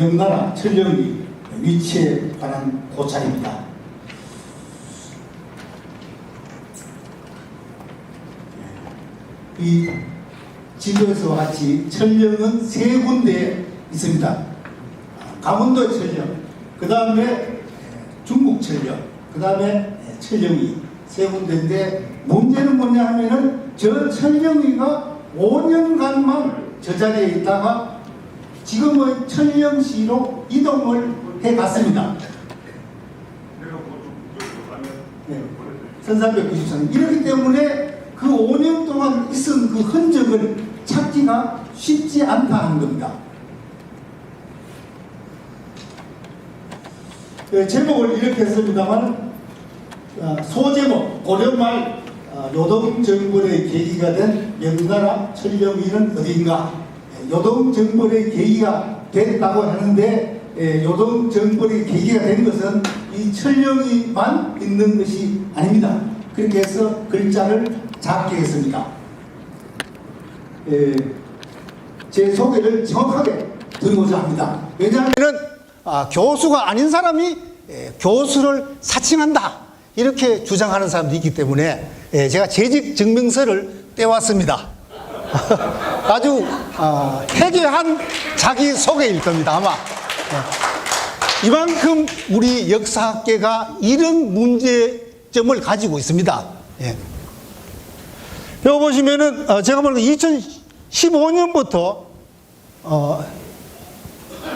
명나라 천령리 위치에 관한 고찰입니다. 이 지도에서와 같이 천령은 세 군데 있습니다. 강원도의 천령, 그 다음에 중국 천령, 그 다음에 천령이 세 군데인데, 문제는 뭐냐 하면은 저 천령이가 5년간만 저 자리에 있다가 지금은 천령시로 이동을 해 갔습니다. 네, 1394년. 이렇기 때문에 그 5년 동안 있은 그 흔적을 찾기가 쉽지 않다 하는 겁니다. 제목을 이렇게 했습니다만, 소제목 고려말 요동정벌의 계기가 된 명나라 천령위는 어디인가. 요동정벌의 계기가 됐다고 하는데, 요동정벌의 계기가 된 것은 이 천령위만 있는 것이 아닙니다. 그렇게 해서 글자를 작게 했습니다. 제 소개를 정확하게 드리고자 합니다. 왜냐하면 교수가 아닌 사람이 교수를 사칭한다, 이렇게 주장하는 사람도 있기 때문에 제가 재직 증명서를 떼왔습니다. 아주 해괴한 자기 소개일 겁니다, 아마. 이만큼 우리 역사학계가 이런 문제점을 가지고 있습니다. 여기 보시면은 제가 보니까 2015년부터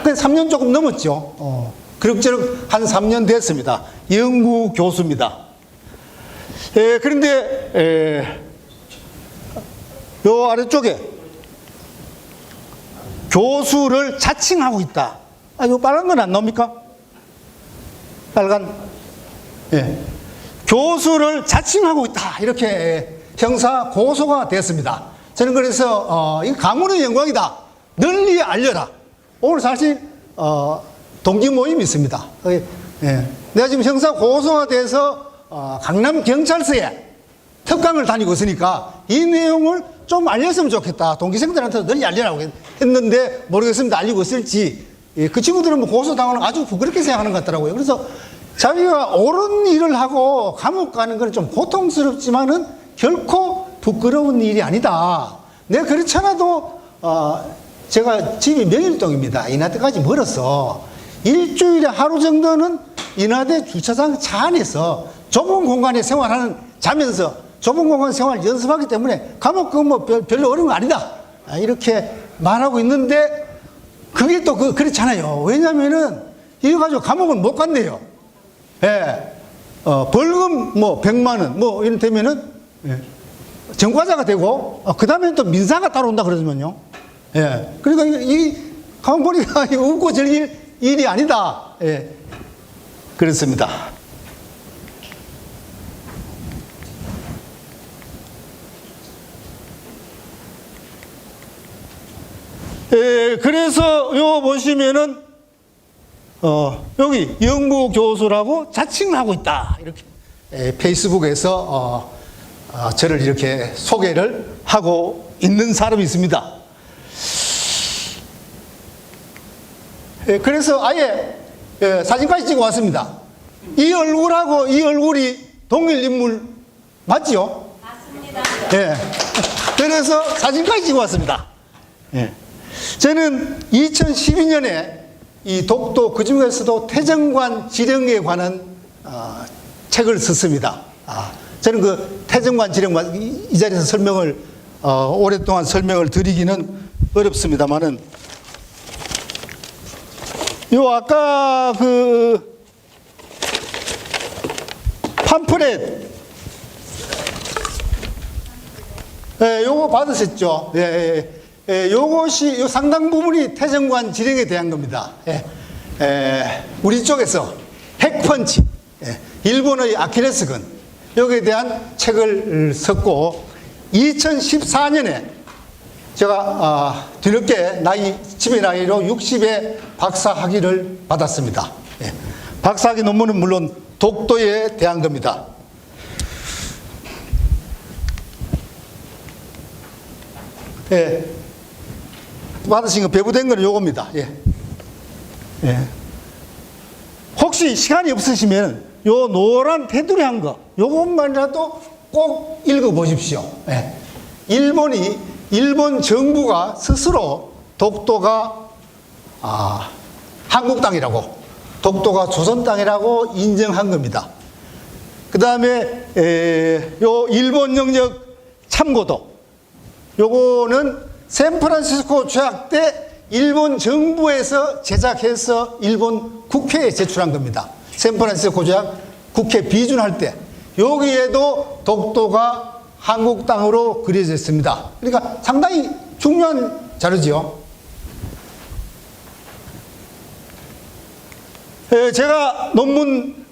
3년 조금 넘었죠. 그럭저럭 한 3년 됐습니다. 연구 교수입니다. 그런데 요 아래쪽에 교수를 자칭하고 있다. 요 빨간 건 안 나옵니까? 빨간. 교수를 자칭하고 있다, 이렇게 형사 고소가 됐습니다. 저는 그래서 이 가문의 영광이다, 널리 알려라. 오늘 사실 동기 모임이 있습니다. 내가 지금 형사 고소가 돼서 강남 경찰서에 특강을 다니고 있으니까 이 내용을 좀 알렸으면 좋겠다, 동기생들한테 널리 알려라고 했는데, 모르겠습니다. 알리고 있을지. 그 친구들은 뭐 고소당하는 아주 부끄럽게 생각하는 것 같더라고요. 그래서 자기가 옳은 일을 하고 감옥 가는 건 좀 고통스럽지만은 결코 부끄러운 일이 아니다. 내가 그렇지 않아도 제가 집이 명일동입니다. 인하대까지 멀어서 일주일에 하루 정도는 인하대 주차장 차 안에서 좁은 공간에 자면서 좁은 공간 생활 연습하기 때문에 감옥 뭐 별로 어려운 거 아니다, 이렇게 말하고 있는데, 그게 또 그렇잖아요. 왜냐면은 이거 가지고 감옥은 못 간대요. 벌금 뭐 100만 원 뭐 이런 되면은 전과자가 되고, 그 다음에 또 민사가 따라온다 그러면요. 그러니까 이 감옥 보니까 웃고 즐길 일이 아니다. 그렇습니다. 그래서 요 보시면은 여기 연구 교수라고 자칭을 하고 있다, 이렇게 페이스북에서 저를 이렇게 소개를 하고 있는 사람이 있습니다. 그래서 아예 사진까지 찍어 왔습니다. 이 얼굴하고 이 얼굴이 동일 인물 맞죠? 맞습니다. 그래서 사진까지 찍어 왔습니다. 저는 2012년에 이 독도, 그 중에서도 태정관 지령에 관한 책을 썼습니다. 저는 그 태정관 지령만 이 자리에서 설명을 오랫동안 설명을 드리기는 어렵습니다만은, 요 아까 그 팜프렛 요거 받으셨죠? 요것이 요 상당 부분이 태정관 지령에 대한 겁니다. 우리 쪽에서 핵펀치, 일본의 아킬레스건, 여기에 대한 책을 썼고, 2014년에 제가 뒤늦게 집의 나이로 60에 박사학위를 받았습니다. 박사학위 논문은 물론 독도에 대한 겁니다. 받으신 거 배부된 거는 요겁니다. 예. 혹시 시간이 없으시면 요 노란 테두리 한 거, 요것만이라도 꼭 읽어보십시오. 예. 일본 정부가 스스로 독도가 한국 땅이라고, 독도가 조선 땅이라고 인정한 겁니다. 그 다음에 요 일본 영역 참고도, 요거는 샌프란시스코 조약 때 일본 정부에서 제작해서 일본 국회에 제출한 겁니다. 샌프란시스코 조약 국회 비준할 때 여기에도 독도가 한국 땅으로 그려져 있습니다. 그러니까 상당히 중요한 자료지요. 제가 논문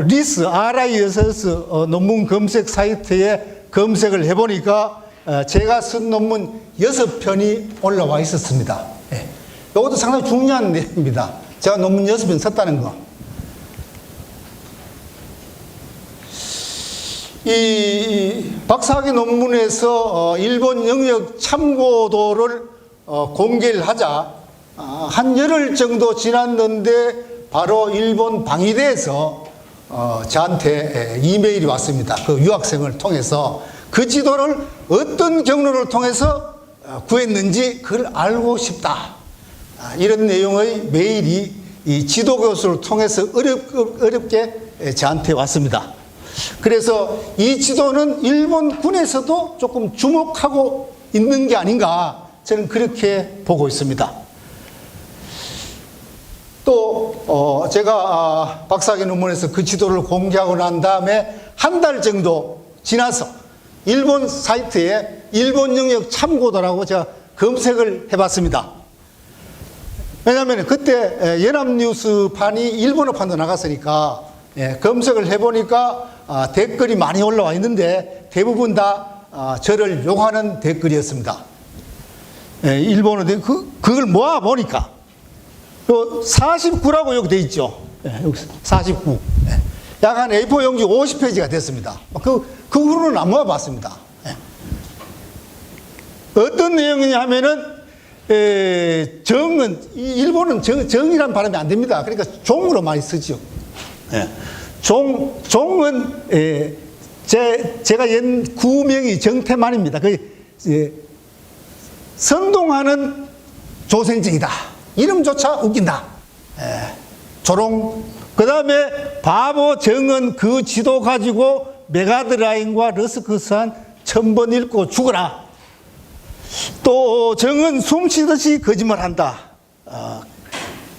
리스 RISS 논문 검색 사이트에 검색을 해보니까 제가 쓴 논문 6편이 올라와 있었습니다. 이것도 상당히 중요한 내용입니다. 제가 논문 6편 썼다는 거. 이 박사학위 논문에서 일본 영역 참고도를 공개를 하자 한 열흘 정도 지났는데 바로 일본 방위대에서 저한테 이메일이 왔습니다. 그 유학생을 통해서 그 지도를 어떤 경로를 통해서 구했는지 그걸 알고 싶다. 이런 내용의 메일이 이 지도 교수를 통해서 어렵게 저한테 왔습니다. 그래서 이 지도는 일본 군에서도 조금 주목하고 있는 게 아닌가, 저는 그렇게 보고 있습니다. 또 제가 박사학위 논문에서 그 지도를 공개하고 난 다음에 한 달 정도 지나서 일본 사이트에 일본 영역 참고도라고 제가 검색을 해봤습니다. 왜냐하면 그때 연합뉴스판이 일본어판도 나갔으니까 검색을 해보니까 댓글이 많이 올라와 있는데 대부분 다 저를 욕하는 댓글이었습니다. 일본어 그걸 모아보니까 49라고 여기 돼 있죠. 여기 49. 약 한 A4 용지 50페이지가 됐습니다. 그 후로는 안 모아봤습니다. 어떤 내용이냐 하면은, 일본은 정이란 발음이 안 됩니다. 그러니까 종으로 많이 쓰죠. 종은, 제가 연 구명이 정태만입니다. 선동하는 조선증이다. 이름조차 웃긴다. 조롱. 그 다음에 바보 정은 그 지도 가지고 메가드라인과 러스크스한 1000번 읽고 죽어라. 또 정은 숨쉬듯이 거짓말한다.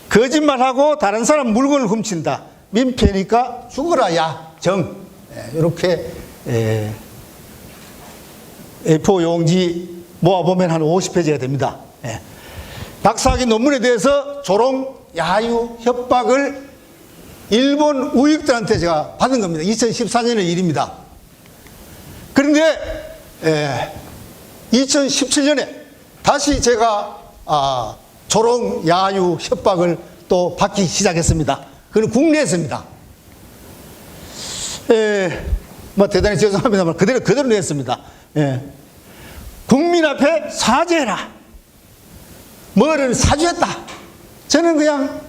거짓말하고 다른 사람 물건을 훔친다. 민폐니까 죽어라 야 정. 이렇게 A4 용지 모아보면 한 50페이지가 됩니다. 박사학위 논문에 대해서 조롱, 야유, 협박을 일본 우익들한테 제가 받은 겁니다. 2014년의 일입니다. 그런데 2017년에 다시 제가 조롱, 야유, 협박을 또 받기 시작했습니다. 그건 국내에서입니다. 뭐 대단히 죄송합니다만 그대로 냈습니다. 국민 앞에 사죄해라. 뭐를 사죄했다. 저는 그냥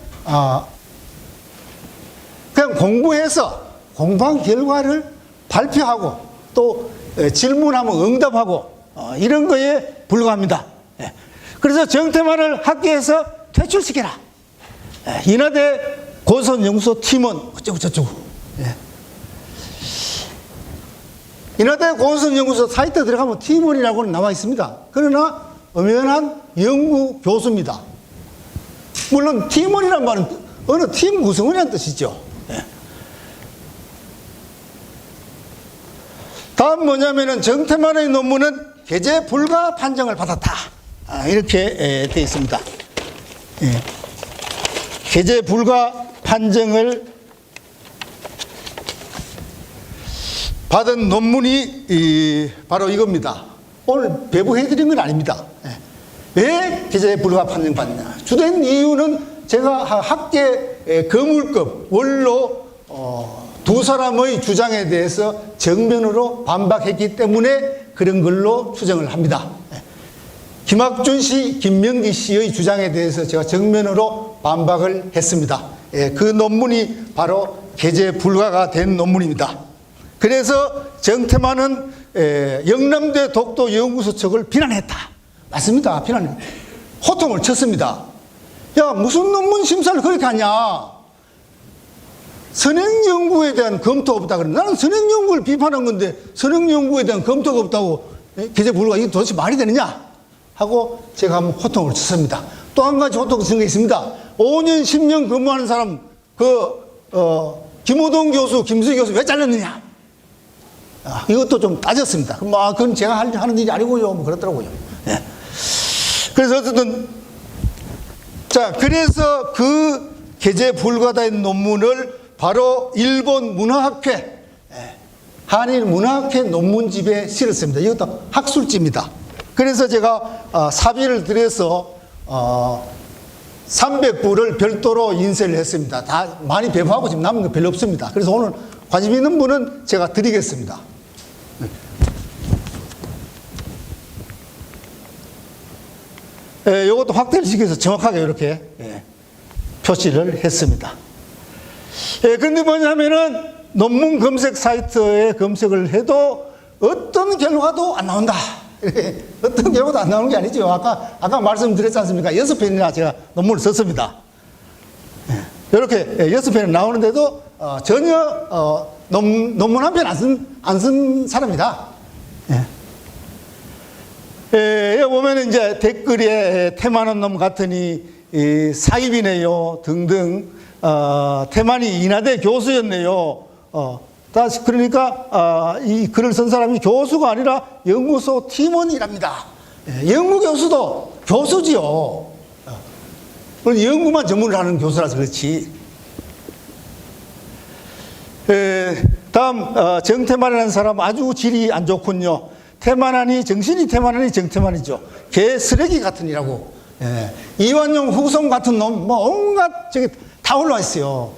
공부해서 공부한 결과를 발표하고 또 질문하면 응답하고 이런 거에 불과합니다. 그래서 정태만을 학교에서 퇴출시켜라. 인하대 고선연구소 팀원 어쩌고 저쩌고. 인하대 고선연구소 사이트 들어가면 팀원이라고는 나와 있습니다. 그러나 엄연한 연구 교수입니다. 물론 팀원이란 말은 어느 팀 구성원이라는 뜻이죠. 다음 뭐냐면은 정태만의 논문은 게재 불가 판정을 받았다. 이렇게 되어 있습니다. 게재 불가 판정을 받은 논문이 바로 이겁니다. 오늘 배부해드린 건 아닙니다. 왜 게재 불가 판정 받느냐. 주된 이유는 제가 학계 거물급 원로 두 사람의 주장에 대해서 정면으로 반박했기 때문에 그런 걸로 추정을 합니다. 김학준 씨, 김명기 씨의 주장에 대해서 제가 정면으로 반박을 했습니다. 그 논문이 바로 게재 불가가 된 논문입니다. 그래서 정태만은 영남대 독도 연구소 측을 비난했다. 맞습니다. 비난했다. 호통을 쳤습니다. 야, 무슨 논문 심사를 그렇게 하냐? 선행연구에 대한 검토가 없다. 그래. 나는 선행연구를 비판한 건데 선행연구에 대한 검토가 없다고 게재 불가, 이게 도대체 말이 되느냐? 하고 제가 한번 호통을 쳤습니다. 또 한 가지 호통을 친 게 있습니다. 5년, 10년 근무하는 사람, 김호동 교수, 김수희 교수 왜 잘렸느냐? 이것도 좀 따졌습니다. 그건 제가 하는 일이 아니고요. 뭐 그렇더라고요. 예. 그래서 어쨌든, 자, 그래서 그 게재 불가된 논문을 바로 일본 문화학회, 한일 문화학회 논문집에 실었습니다. 이것도 학술지입니다. 그래서 제가 사비를 들여서 300부를 별도로 인쇄를 했습니다. 다 많이 배부하고 지금 남은 거 별로 없습니다. 그래서 오늘 관심 있는 분은 제가 드리겠습니다. 이것도 확대를 시켜서 정확하게 이렇게 표시를 했습니다. 그런데 뭐냐면은 논문 검색 사이트에 검색을 해도 어떤 결과도 안 나온다. 어떤 결과도 안 나오는 게 아니죠. 아까 말씀드렸지 않습니까? 6편이나 제가 논문을 썼습니다. 이렇게 6편이 나오는데도 전혀 논문 한 편 안 쓴 사람이다. 여기 보면 이제 댓글에 태만한 놈 같으니 사입이네요 등등, 태만이 인하대 교수였네요. 다시 그러니까 이 글을 쓴 사람이 교수가 아니라 연구소 팀원이랍니다. 연구교수도 교수지요. 연구만 전문을 하는 교수라서 그렇지. 다음 정태만이라는 사람 아주 질이 안 좋군요. 태만하니 정신이 태만하니 정태만이죠. 개 쓰레기 같은 이라고. 이완용 후손 같은 놈 뭐 온갖 저기 다 올라와 있어요.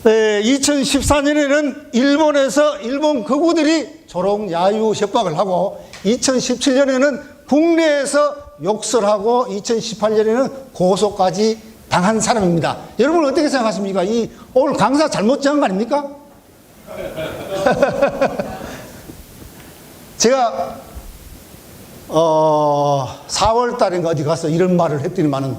2014년에는 일본에서 일본 거구들이 조롱 야유 협박을 하고 2017년에는 국내에서 욕설하고 2018년에는 고소까지 당한 사람입니다. 여러분 어떻게 생각하십니까? 오늘 강사 잘못 정한 거 아닙니까? 제가 4월 달인가 어디 가서 이런 말을 했더니만은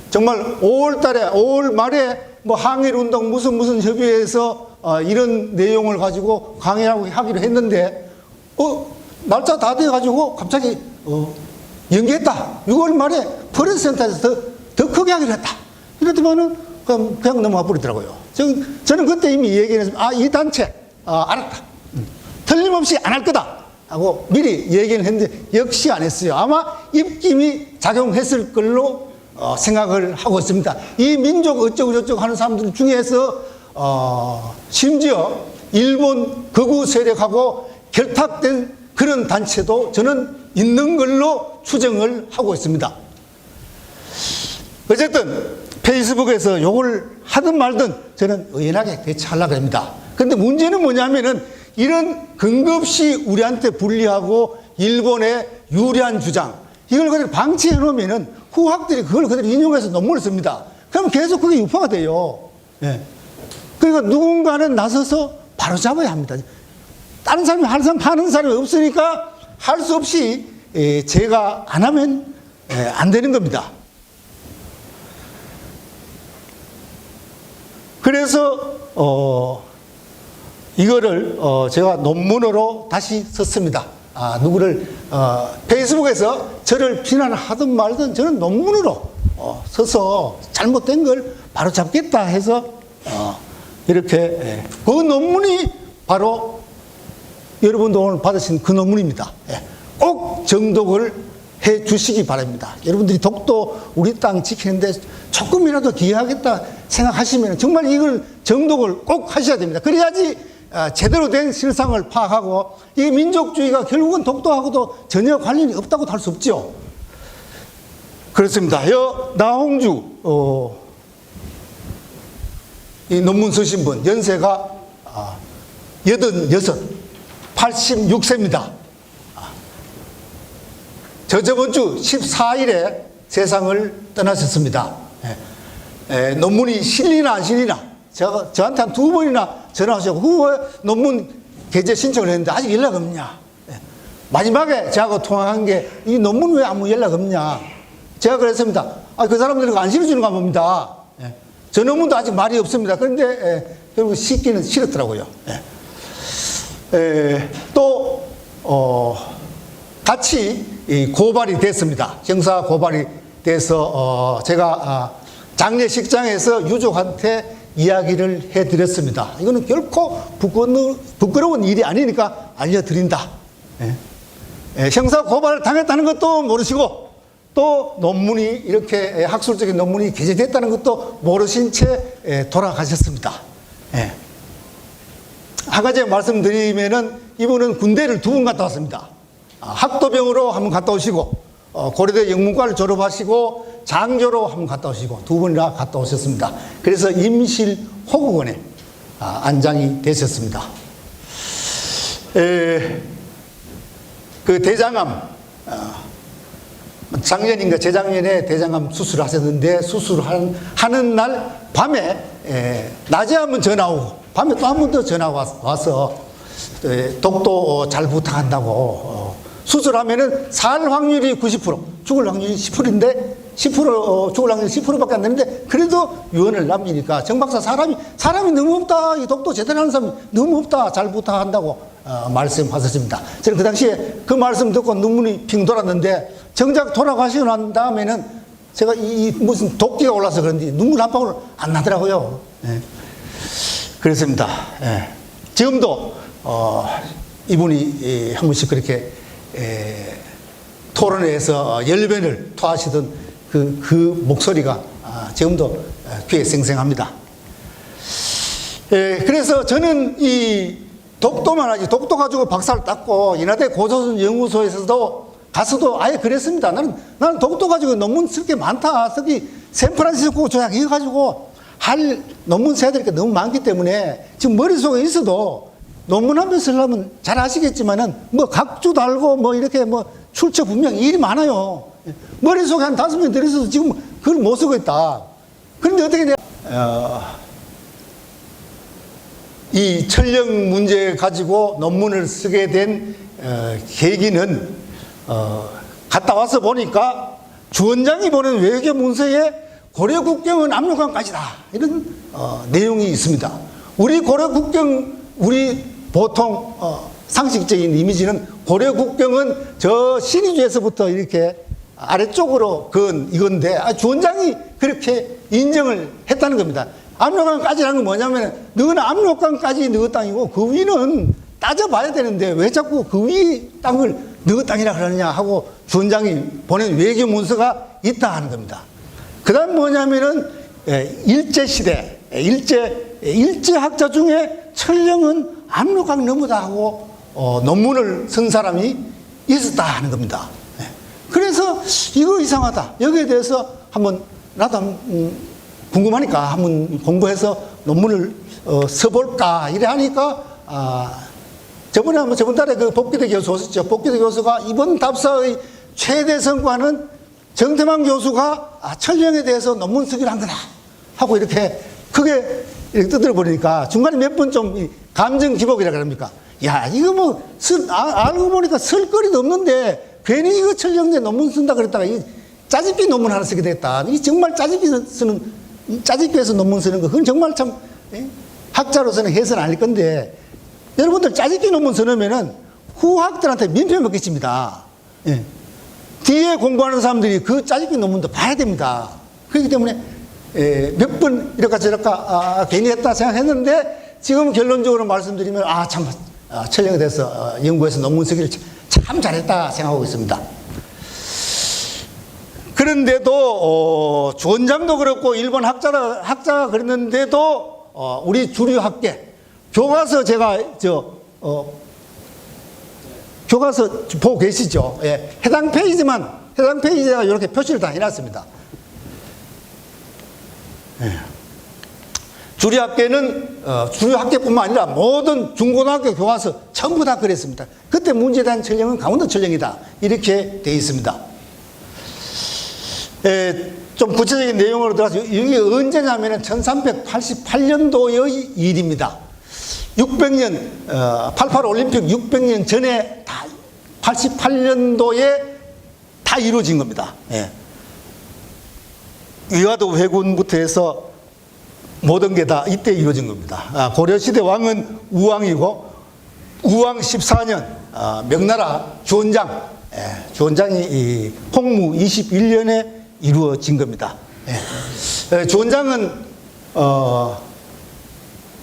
정말 5월 말에 뭐 항일운동 무슨 협의회에서 이런 내용을 가지고 강의하고 하기로 했는데 날짜 다 돼가지고 갑자기 연기했다. 6월 말에 프레스센터에서 더 크게 하기로 했다. 이랬더니만은 그냥 넘어가 버리더라고요. 저는 그때 이미 얘기했습니다. 이 단체 알았다. 틀림없이 안 할 거다 하고 미리 얘기를 했는데 역시 안 했어요. 아마 입김이 작용했을 걸로 생각을 하고 있습니다. 이 민족 어쩌고저쩌고 하는 사람들 중에서 심지어 일본 극우 세력하고 결탁된 그런 단체도 저는 있는 걸로 추정을 하고 있습니다. 어쨌든 페이스북에서 욕을 하든 말든 저는 의연하게 대처하려고 합니다. 그런데 문제는 뭐냐면은 이런 근거 없이 우리한테 불리하고 일본의 유리한 주장, 이걸 그대로 방치해 놓으면은 후학들이 그걸 그대로 인용해서 논문을 씁니다. 그럼 계속 그게 유포가 돼요. 그러니까 누군가는 나서서 바로 잡아야 합니다. 다른 사람이 하는 사람이 없으니까 할 수 없이 제가 안 하면 안 되는 겁니다. 그래서 이거를 제가 논문으로 다시 썼습니다. 누구를 페이스북에서 저를 비난하든 말든 저는 논문으로 써서 잘못된 걸 바로 잡겠다 해서 이렇게 그 논문이 바로 여러분도 오늘 받으신 그 논문입니다. 꼭 정독을 해 주시기 바랍니다. 여러분들이 독도 우리 땅 지키는데 조금이라도 기여하겠다 생각하시면 정말 이걸 정독을 꼭 하셔야 됩니다. 그래야지 제대로 된 실상을 파악하고 이 민족주의가 결국은 독도하고도 전혀 관련이 없다고 할 수 없죠. 그렇습니다. 나홍주 이 논문 쓰신 분 연세가 86세입니다. 저번 주 14일에 세상을 떠나셨습니다. 논문이 실리나 안 실리나 저한테 한 2번이나 전화하셨고 그 논문 게재 신청을 했는데 아직 연락 없냐. 마지막에 저하고 통화한 게 이 논문 왜 아무 연락 없냐. 제가 그랬습니다. 그 사람들이 안 실어주는가 봅니다. 저 논문도 아직 말이 없습니다. 그런데 결국 싣기는 싫었더라고요. 또 같이 고발이 됐습니다. 형사 고발이 돼서 제가 장례식장에서 유족한테 이야기를 해드렸습니다. 이거는 결코 부끄러운 일이 아니니까 알려드린다. 형사 고발을 당했다는 것도 모르시고 또 논문이 이렇게 학술적인 논문이 게재됐다는 것도 모르신 채 돌아가셨습니다. 한 가지 말씀드리면은 이분은 군대를 2번 갔다 왔습니다. 학도병으로 한 번 갔다 오시고 고려대 영문과를 졸업하시고 장교로 한 번 갔다 오시고 2번이나 갔다 오셨습니다. 그래서 임실호국원에 안장이 되셨습니다. 그 대장암 작년인가 재작년에 대장암 수술하셨는데 수술하는 날 밤에 낮에 한 번 전화 오고 밤에 또 한 번 더 전화 와서 독도 잘 부탁한다고 수술하면은 살 확률이 90% 죽을 확률이 10%인데 10% 죽을 확률이 10%밖에 안 되는데 그래도 유언을 남기니까 정 박사 사람이 너무 없다. 이 독도 제대로 하는 사람이 너무 없다. 잘 부탁한다고 말씀하셨습니다. 저는 그 당시에 그 말씀 듣고 눈물이 핑 돌았는데 정작 돌아가시고 난 다음에는 제가 이 무슨 도끼가 올라서 그런지 눈물 한 방울 안 나더라고요. 그렇습니다. 지금도 이분이 한 번씩 그렇게 토론회에서 열변을 토하시던 그 목소리가 지금도 귀에 생생합니다. 그래서 저는 이 독도만 하지 독도 가지고 박사를 땄고 인하대 고조선 연구소에서도 가서도 아예 그랬습니다. 나는 독도 가지고 논문 쓸 게 많다. 특히 샌프란시스코 조약 이거 가지고 할 논문 써야 될 게 너무 많기 때문에 지금 머릿속에 있어도 논문 한 편 쓰려면 잘 아시겠지만은 뭐 각주 달고 뭐 이렇게 뭐 출처 분명 일이 많아요. 머릿속에 한 5명 들어있어도 지금 그걸 못 쓰고 있다. 그런데 어떻게 돼? 이 천령 문제 가지고 논문을 쓰게 된 계기는 갔다 와서 보니까 주원장이 보낸 외교 문서에 고려 국경은 압록강까지다 이런 내용이 있습니다. 우리 고려 국경 우리 보통 상식적인 이미지는 고려 국경은 저 신의주에서부터 이렇게 아래쪽으로 그은 이건데 주원장이 그렇게 인정을 했다는 겁니다. 압록강까지라는 건 뭐냐면 너는 압록강까지 너희 땅이고 그 위는 따져봐야 되는데 왜 자꾸 그 위 땅을 너희 땅이라 그러느냐 하고 주원장이 보낸 외교 문서가 있다 하는 겁니다. 그 다음 뭐냐면은 일제시대 일제학자 중에 천령은 압록강 너머다 하고 논문을 쓴 사람이 있었다 하는 겁니다. 그래서 이거 이상하다. 여기에 대해서 한번 나도 궁금하니까 한번 공부해서 논문을 써볼까 이래 하니까 저번 달에 그 복기대 교수 오셨죠. 복기대 교수가 이번 답사의 최대 성과는 정태만 교수가 천령에 대해서 논문 쓰기를 한 거다 하고 이렇게 크게 이렇게 뜯어 버리니까 중간에 몇 번 좀 감정 기복이라 그럽니까? 야 이거 뭐 알고 보니까 쓸 거리도 없는데 괜히 이거 천령대 논문 쓴다 그랬다가 이 짜집기 논문 하나 쓰게 됐다. 이 정말 짜집기에서 논문 쓰는 거 그건 정말 참 학자로서는 해서는 아닐 건데 여러분들 짜집기 논문 써놓으면은 후학들한테 민폐 먹겠습니다. 뒤에 공부하는 사람들이 그 짜집기 논문도 봐야 됩니다. 그렇기 때문에 몇 번 이럴까 저럴까 괜히 했다 생각했는데 지금 결론적으로 말씀드리면 참 천령에 대해서 연구해서 논문 쓰기를 참 잘했다 생각하고 있습니다. 그런데도 주원장도 그렇고 일본 학자가 그랬는데도 우리 주류 학계 교과서 제가 교과서 보고 계시죠? 해당 페이지가 이렇게 표시를 다 해놨습니다. 주류학계는 주류학계뿐만 아니라 모든 중고등학교 교과서 전부 다 그랬습니다. 그때 문제된 천령은 강원도 천령이다 이렇게 돼 있습니다. 좀 구체적인 내용으로 들어가서 이게 언제냐면은 1388년도의 일입니다. 600년, 88 올림픽 600년 전에 다 88년도에 다 이루어진 겁니다. 예. 위화도 회군부터 해서 모든 게 다 이때 이루어진 겁니다. 고려시대 왕은 우왕이고, 우왕 14년, 명나라 주원장, 주원장이 홍무 21년에 이루어진 겁니다. 주원장은,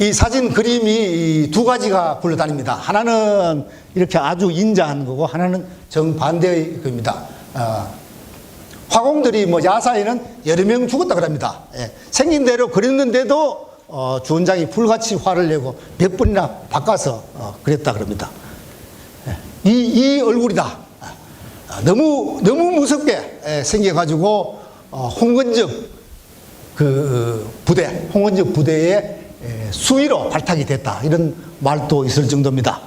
이 사진 그림이 두 가지가 굴러다닙니다. 하나는 이렇게 아주 인자한 거고, 하나는 정반대의 겁니다. 화공들이 뭐 야사에는 여러 명 죽었다 그럽니다. 생긴 대로 그렸는데도 주원장이 불같이 화를 내고 몇 번이나 바꿔서 그랬다 그럽니다. 이 얼굴이다. 너무 무섭게 생겨가지고 홍건적 그 부대, 홍건적 부대의 수위로 발탁이 됐다. 이런 말도 있을 정도입니다.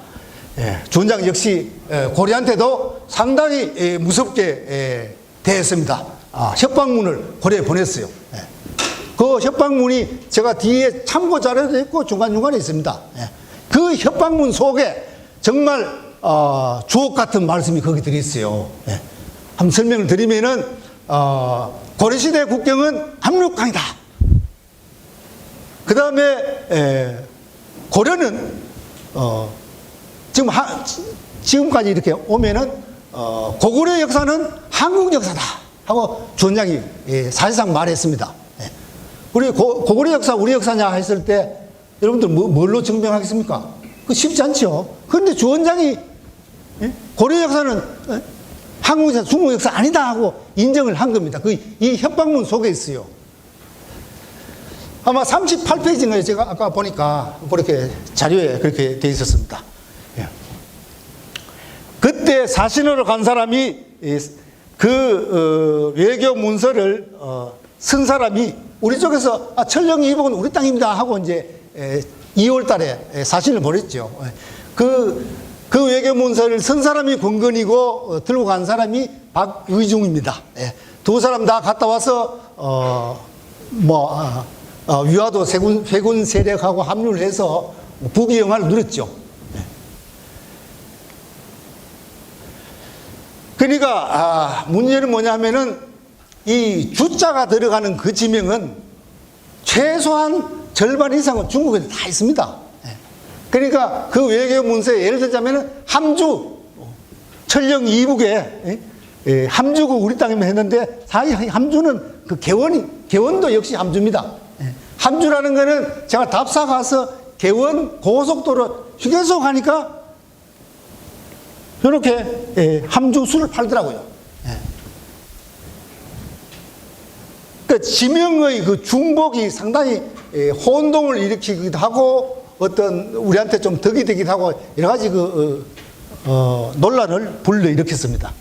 주원장 역시 고려한테도 상당히 무섭게 대했습니다. 협박문을 고려에 보냈어요. 그 협박문이 제가 뒤에 참고 자료도 있고 중간중간에 있습니다. 그 협박문 속에 정말 주옥 같은 말씀이 거기 들어있어요. 한번 설명을 드리면은 고려시대 국경은 압록강이다. 그 다음에 고려는 지금까지 이렇게 오면은 고구려 역사는 한국 역사다 하고 주원장이 사실상 말했습니다. 우리 고구려 역사 우리 역사냐 했을 때 여러분들 뭘로 증명하겠습니까? 그 쉽지 않죠. 그런데 주원장이 고려 역사는 한국 역사, 중국 역사 아니다 하고 인정을 한 겁니다. 이 협박문 속에 있어요. 아마 38페이지인가요? 제가 아까 보니까 그렇게 자료에 그렇게 돼 있었습니다. 그때 사신으로 간 사람이 그 외교 문서를 쓴 사람이 우리 쪽에서 천령 이북은 우리 땅입니다 하고 이제 2월 달에 사신을 보냈죠. 그 외교 문서를 쓴 사람이 권건이고 들고 간 사람이 박의중입니다. 두 사람 다 갔다 와서 위화도 회군 세력하고 합류를 해서 부귀영화를 누렸죠. 그러니까 문제는 뭐냐면은 이 주자가 들어가는 그 지명은 최소한 절반 이상은 중국에 다 있습니다. 그러니까 그 외교 문서에 예를 들자면은 함주, 천령 이북에 함주고 우리 땅이면 했는데 사실 함주는 그 개원도 역시 함주입니다. 함주라는 거는 제가 답사 가서 개원 고속도로 휴게소 가니까 이렇게 함주 술을 팔더라고요. 그러니까 지명의 그 중복이 상당히 혼동을 일으키기도 하고 어떤 우리한테 좀 덕이 되기도 하고 여러 가지 논란을 불러일으켰습니다.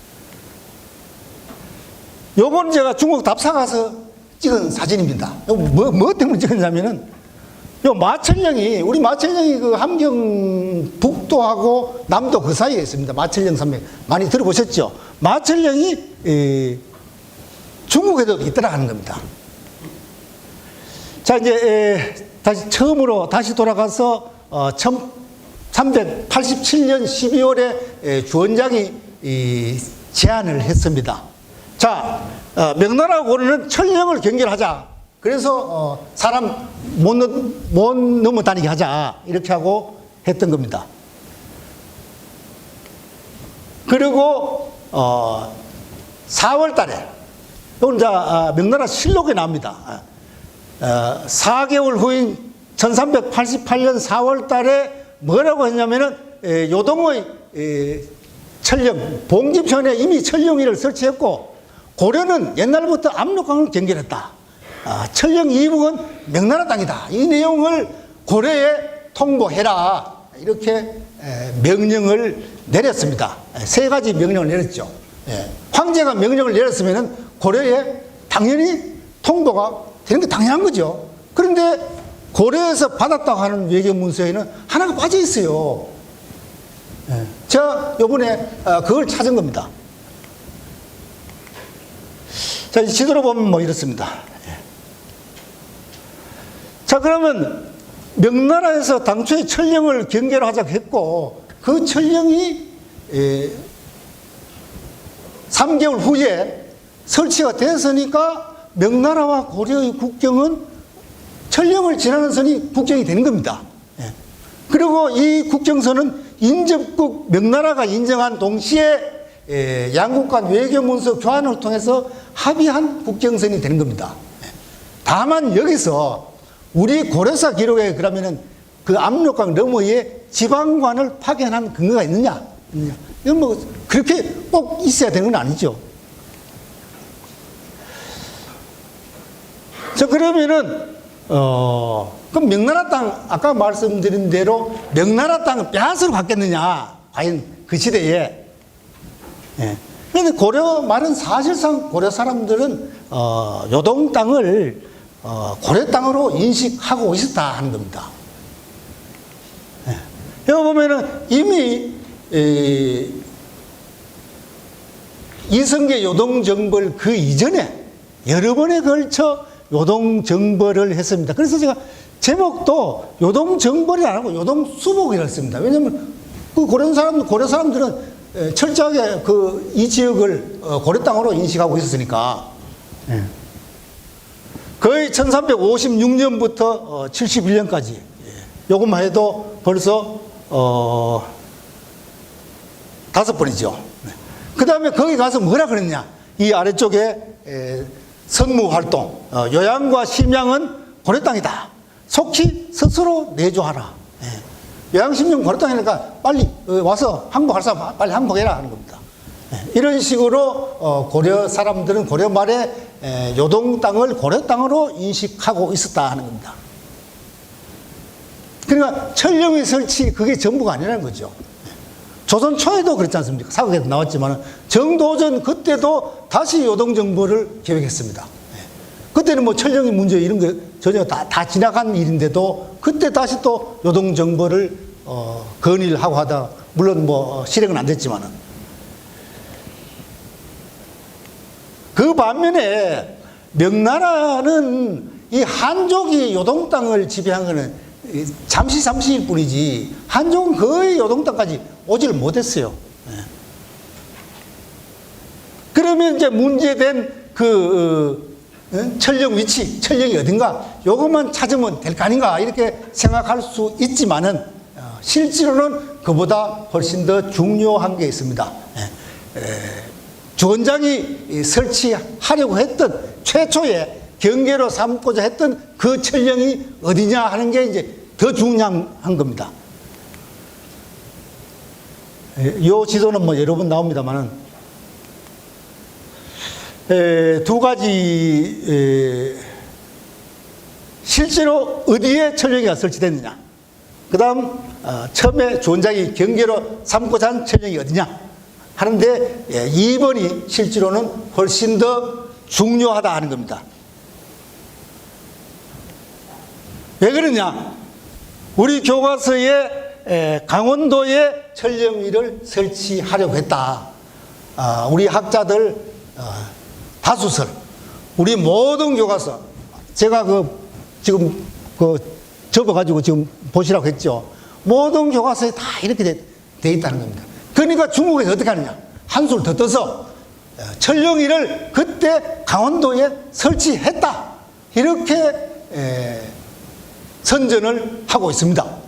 요건 제가 중국 답사 가서 찍은 사진입니다. 뭐 때문에 찍었냐면은 요 마천령이 우리 마천령이 그 함경 북도하고 남도 그 사이에 있습니다. 마천령 산맥 많이 들어보셨죠? 마천령이 중국에도 있더라 하는 겁니다. 자 이제 처음으로 다시 돌아가서 1387년 12월에 주원장이 제안을 했습니다. 자 명나라 고려는 천령을 경계하자. 그래서 사람 못 넘어 다니게 하자 이렇게 하고 했던 겁니다. 그리고 4월 달에 이건 명나라 실록에 나옵니다. 4개월 후인 1388년 4월 달에 뭐라고 했냐면은 요동의 천령 봉집현에 이미 천령위를 설치했고 고려는 옛날부터 압록강을 경계했다. 천령 이북은 명나라 땅이다. 이 내용을 고려에 통보해라. 이렇게 명령을 내렸습니다. 세 가지 명령을 내렸죠. 황제가 명령을 내렸으면 고려에 당연히 통보가 되는 게 당연한 거죠. 그런데 고려에서 받았다고 하는 외교 문서에는 하나가 빠져 있어요. 제가 이번에 그걸 찾은 겁니다. 자, 이 지도로 보면 뭐 이렇습니다. 자, 그러면 명나라에서 당초에 천령을 경계로 하자고 했고, 그 천령이 3개월 후에 설치가 됐으니까 명나라와 고려의 국경은 천령을 지나는 선이 국경이 되는 겁니다. 그리고 이 국경선은 인접국 명나라가 인정한 동시에 양국 간 외교문서 교환을 통해서 합의한 국경선이 되는 겁니다. 다만 여기서 우리 고려사 기록에 그러면은 그 압록강 너머에 지방관을 파견한 근거가 있느냐? 이건 뭐 그렇게 꼭 있어야 되는 건 아니죠. 자, 그러면은 그럼 명나라 땅, 아까 말씀드린 대로 명나라 땅을 빼앗으러 갔겠느냐? 과연 그 시대에. 그런데 고려 말은 사실상 고려 사람들은 요동 땅을 고려 땅으로 인식하고 있었다 하는 겁니다. 여기 보면은 이미 이성계 요동정벌 그 이전에 여러 번에 걸쳐 요동정벌을 했습니다. 그래서 제가 제목도 요동정벌이 아니고 요동수복이라고 했습니다. 왜냐하면 그 고려 사람들은 철저하게 이 지역을 고려 땅으로 인식하고 있었으니까. 거의 1356년부터 71년까지 요것만 해도 벌써 5번이죠. 그 다음에 거기 가서 뭐라 그랬냐? 이 아래쪽에 선무활동, 요양과 심양은 고려 땅이다. 속히 스스로 내조하라. 요양 심양 고려 땅이니까 빨리 와서 항복할 사람 빨리 항복해라 하는 겁니다. 이런 식으로 고려 사람들은 고려 말에 요동 땅을 고려 땅으로 인식하고 있었다 하는 겁니다. 그러니까 천령의 설치 그게 전부가 아니라는 거죠. 조선 초에도 그렇지 않습니까? 사극에도 나왔지만 정도전 그때도 다시 요동 정벌을 계획했습니다. 그때는 뭐 천령의 문제 이런 게 전혀 다 지나간 일인데도 그때 다시 또 요동 정벌을 건의를 하고 하다 물론 뭐 실행은 안 됐지만은 그 반면에 명나라는 이 한족이 요동 땅을 지배한 거는 잠시일 뿐이지 한족은 거의 요동 땅까지 오지를 못했어요. 그러면 이제 문제된 천령 위치, 천령이 어딘가 요것만 찾으면 될 거 아닌가 이렇게 생각할 수 있지만은 실제로는 그보다 훨씬 더 중요한 게 있습니다. 주원장이 설치하려고 했던 최초에 경계로 삼고자 했던 그 천령이 어디냐 하는 게 이제 더 중요한 겁니다. 이 지도는 뭐 여러 번 나옵니다만은 두 가지 실제로 어디에 천령이 설치됐느냐, 그 다음 처음에 주원장이 경계로 삼고자 한 천령이 어디냐 하는데 2번이 실제로는 훨씬 더 중요하다 하는 겁니다. 왜 그러냐? 우리 교과서에 강원도에 천령위를 설치하려고 했다. 우리 학자들 다수설, 우리 모든 교과서, 제가 지금 접어가지고 지금 보시라고 했죠. 모든 교과서에 다 이렇게 돼 있다는 겁니다. 그러니까 중국에서 어떻게 하느냐? 한술 더 떠서 천령위를 그때 강원도에 설치했다. 이렇게 선전을 하고 있습니다.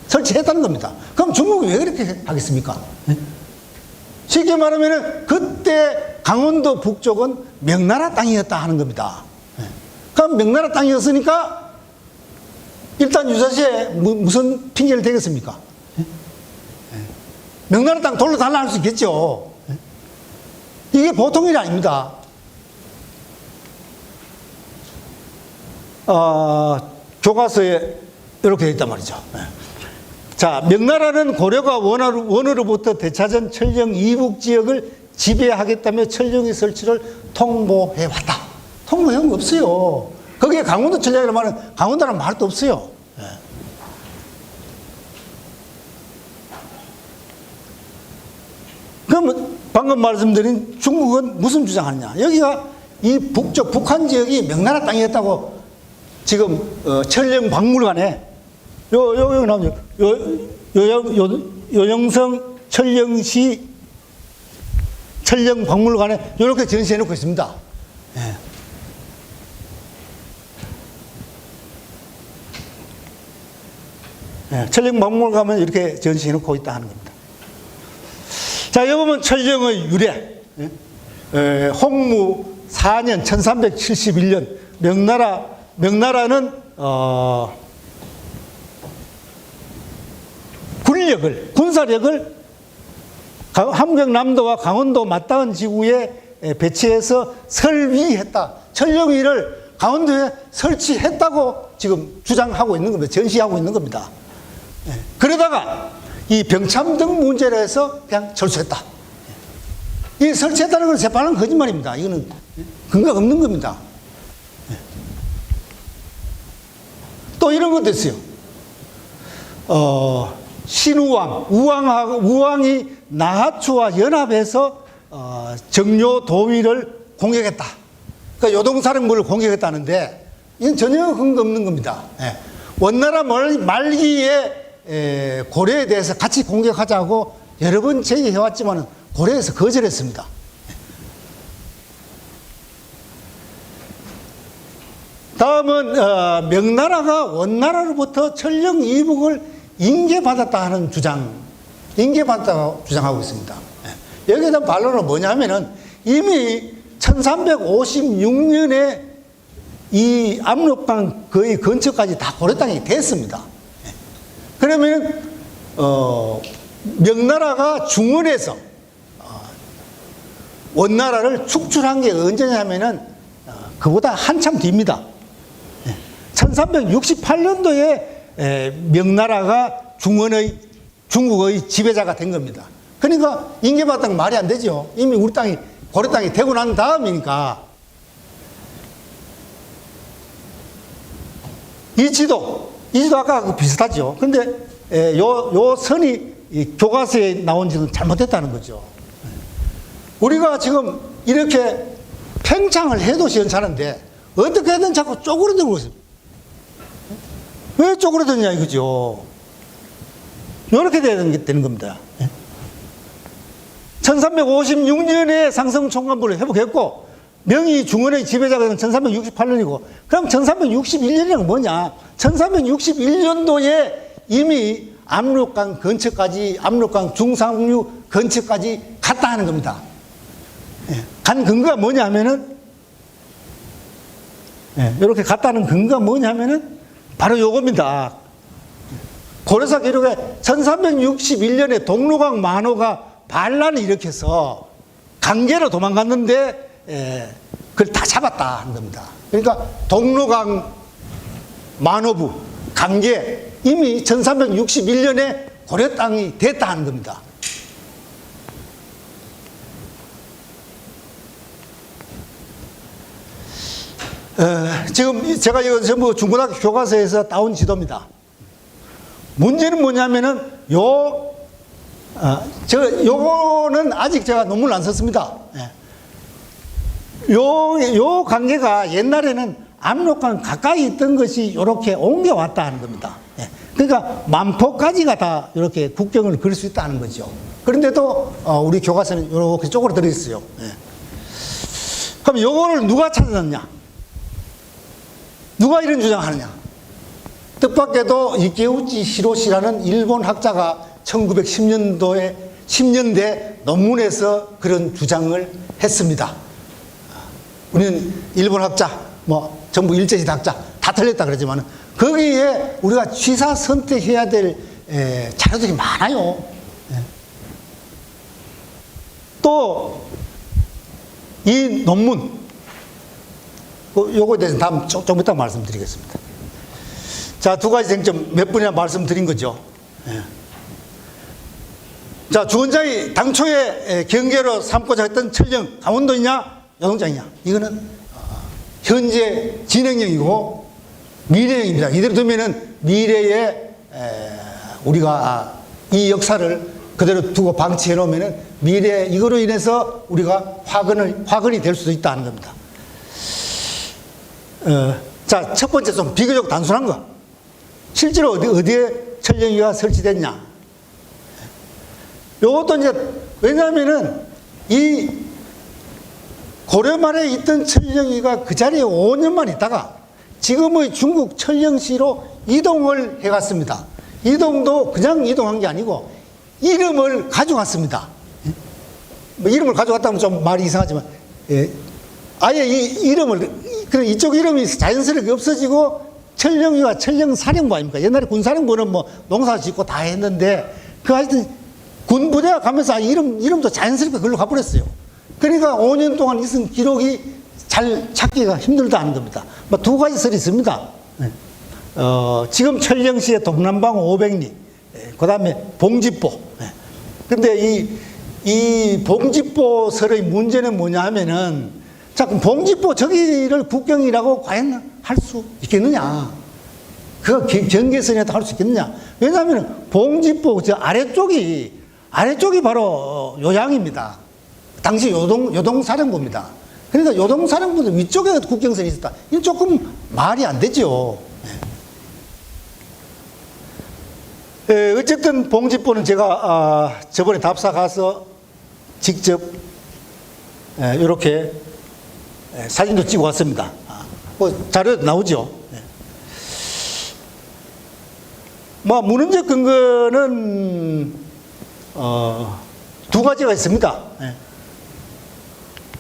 설치했다는 겁니다. 그럼 중국이 왜 그렇게 하겠습니까? 쉽게 말하면 그때 강원도 북쪽은 명나라 땅이었다 하는 겁니다. 그럼 명나라 땅이었으니까 일단 유사시에 무슨 핑계를 대겠습니까? 명나라 땅 돌로 달라 할 수 있겠죠. 이게 보통 일이 아닙니다. 교과서에 이렇게 되어 있단 말이죠. 자, 명나라는 고려가 원으로부터 대차전 천령 이북 지역을 지배하겠다며 천령의 설치를 통보해왔다. 통보해온 거 없어요. 거기에 강원도 천령이라는 말은 강원도라는 말도 없어요. 그럼 방금 말씀드린 중국은 무슨 주장하느냐? 여기가 이 북쪽 북한 지역이 명나라 땅이었다고 지금 천령박물관에 여기 나오죠. 요영성 천령시 천령박물관에 이렇게 전시해 놓고 있습니다. 천령박물관 가면 이렇게 전시해 놓고 있다 하는 겁니다. 자, 여기 보면 천령의 유래. 홍무 4년 1371년 명나라는 군사력을 함경남도와 강원도 맞닿은 지구에 배치해서 설위했다. 천령위를 강원도에 설치했다고 지금 주장하고 있는 겁니다. 전시하고 있는 겁니다. 그러다가 이 병참 등 문제로 해서 그냥 철수했다. 이 설치했다는 건 새빨간 거짓말입니다. 이거는 근거가 없는 겁니다. 또 이런 것도 있어요. 우왕이 나하추와 연합해서 정료 도위를 공격했다. 그러니까 요동사령부를 공격했다는데 이건 전혀 근거 없는 겁니다. 원나라 말기에 고려에 대해서 같이 공격하자고 여러 번 제기해왔지만 고려에서 거절했습니다. 다음은 명나라가 원나라로부터 천령 이북을 인계받았다 하는 인계받았다고 주장하고 있습니다. 여기에 대한 반론은 뭐냐면은 이미 1356년에 이 압록강 거의 근처까지 다 고려 땅이 됐습니다. 그러면 명나라가 중원에서 원나라를 축출한 게 언제냐면은 그보다 한참 뒤입니다. 1368년도에 명나라가 중국의 지배자가 된 겁니다. 그러니까 인계받았다는 말이 안 되죠. 이미 우리 땅이 고려 땅이 되고 난 다음이니까. 이 지도 아까 비슷하죠. 근데 요 선이 교과서에 나온 지는 잘못됐다는 거죠. 우리가 지금 이렇게 팽창을 해도 시원찮은데 어떻게든 자꾸 쪼그러들고 있습니다. 왜 쪼그러드냐 이거죠. 이렇게 되는 겁니다. 1356년에 상성총관부를 회복했고 명의 중원의 지배자가 된 1368년이고 그럼 1361년은 뭐냐? 1361년도에 이미 압록강 근처까지 압록강 중상류 근처까지 갔다 하는 겁니다. 간 근거가 뭐냐면은 이렇게 갔다는 근거가 뭐냐면은 바로 요겁니다. 고려사 기록에 1361년에 동로강 만호가 반란을 일으켜서 강제로 도망갔는데 그걸 다 잡았다 하는 겁니다. 그러니까 동로강 만호부 강제 이미 1361년에 고려 땅이 됐다 하는 겁니다. 지금 제가 이거 전부 중고등학교 교과서에서 따온 지도입니다. 문제는 뭐냐면은 요거는 아직 제가 논문을 안 썼습니다. 요 관계가 옛날에는 압록강 가까이 있던 것이 이렇게 옮겨왔다 하는 겁니다. 그러니까 만포까지가 다 이렇게 국경을 그릴 수 있다는 거죠. 그런데도 우리 교과서는 이렇게 쪼그러들어 있어요. 그럼 요거를 누가 찾아냈냐? 누가 이런 주장하느냐? 뜻밖에도 이케우치 히로시라는 일본 학자가 1910년대 논문에서 그런 주장을 했습니다. 우리는 일본 학자, 전부 일제시대 학자 다 틀렸다 그러지만 거기에 우리가 취사 선택해야 될 자료들이 많아요. 또 이 논문 요거에 대해서 다음 좀 이따 말씀드리겠습니다. 자, 두 가지 쟁점 몇 분이나 말씀드린 거죠. 자, 주원장이 당초에 경계로 삼고자 했던 천령 강원도이냐 요동장이냐 이거는 현재 진행형이고 미래형입니다. 이대로 두면은 미래에 우리가 이 역사를 그대로 두고 방치해 놓으면은 미래 이거로 인해서 우리가 화근이 될 수도 있다는 겁니다. 자, 첫 번째 좀 비교적 단순한 거. 실제로 어디에 철령이가 설치됐냐. 요것도 이제, 왜냐하면은 이 고려 말에 있던 철령이가 그 자리에 5년만 있다가 지금의 중국 철령시로 이동을 해갔습니다. 이동도 그냥 이동한 게 아니고 이름을 가져갔습니다. 뭐 이름을 가져갔다면 좀 말이 이상하지만, 예. 아예 이 이름을, 이쪽 이름이 자연스럽게 없어지고 철령이가 철령사령부 아닙니까? 옛날에 군사령부는 뭐 농사 짓고 다 했는데 그 하여튼 군부대가 가면서 이름도 자연스럽게 그걸로 가버렸어요. 그러니까 5년 동안 있은 기록이 잘 찾기가 힘들다는 겁니다. 뭐 두 가지 설이 있습니다. 지금 철령시의 동남방 500리, 그 다음에 봉지보. 근데 이 봉지보설의 문제는 뭐냐 하면은, 자, 그럼 봉지보 저기를 국경이라고 과연 할 수 있겠느냐? 그 경계선이라도 할 수 있겠느냐? 왜냐하면 봉지보 저 아래쪽이 바로 요양입니다. 당시 요동사령부입니다. 그러니까 요동사령부도 위쪽에 국경선이 있었다. 이건 조금 말이 안 되죠. 어쨌든 봉지보는 제가 저번에 답사 가서 직접 이렇게 사진도 찍어 왔습니다. 뭐 자료도 나오죠. 뭐 문헌적 근거는 두 가지가 있습니다.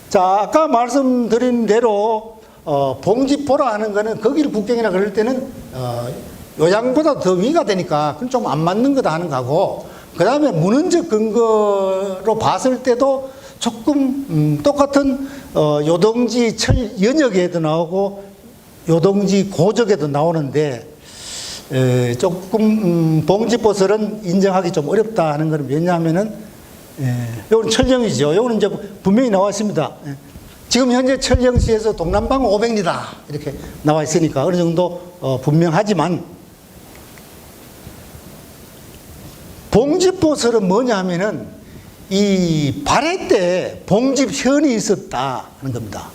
자, 아까 말씀드린 대로 봉지보라 하는 거는 거기를 국경이라 그럴 때는 요양보다 더 위가 되니까 그건 좀 안 맞는 거다 하는 거고, 그 다음에 문헌적 근거로 봤을 때도 조금 똑같은 요동지 철연역에도 나오고 요동지 고적에도 나오는데 조금 봉지보설은 인정하기 좀 어렵다 하는 것은 왜냐하면은 요건 철령이죠. 요거는 이제 분명히 나와 있습니다. 지금 현재 철령시에서 동남방 500리다 이렇게 나와 있으니까 어느 정도 분명하지만, 봉집보설은 뭐냐 하면은 이 발해 때 봉집현이 있었다 하는 겁니다.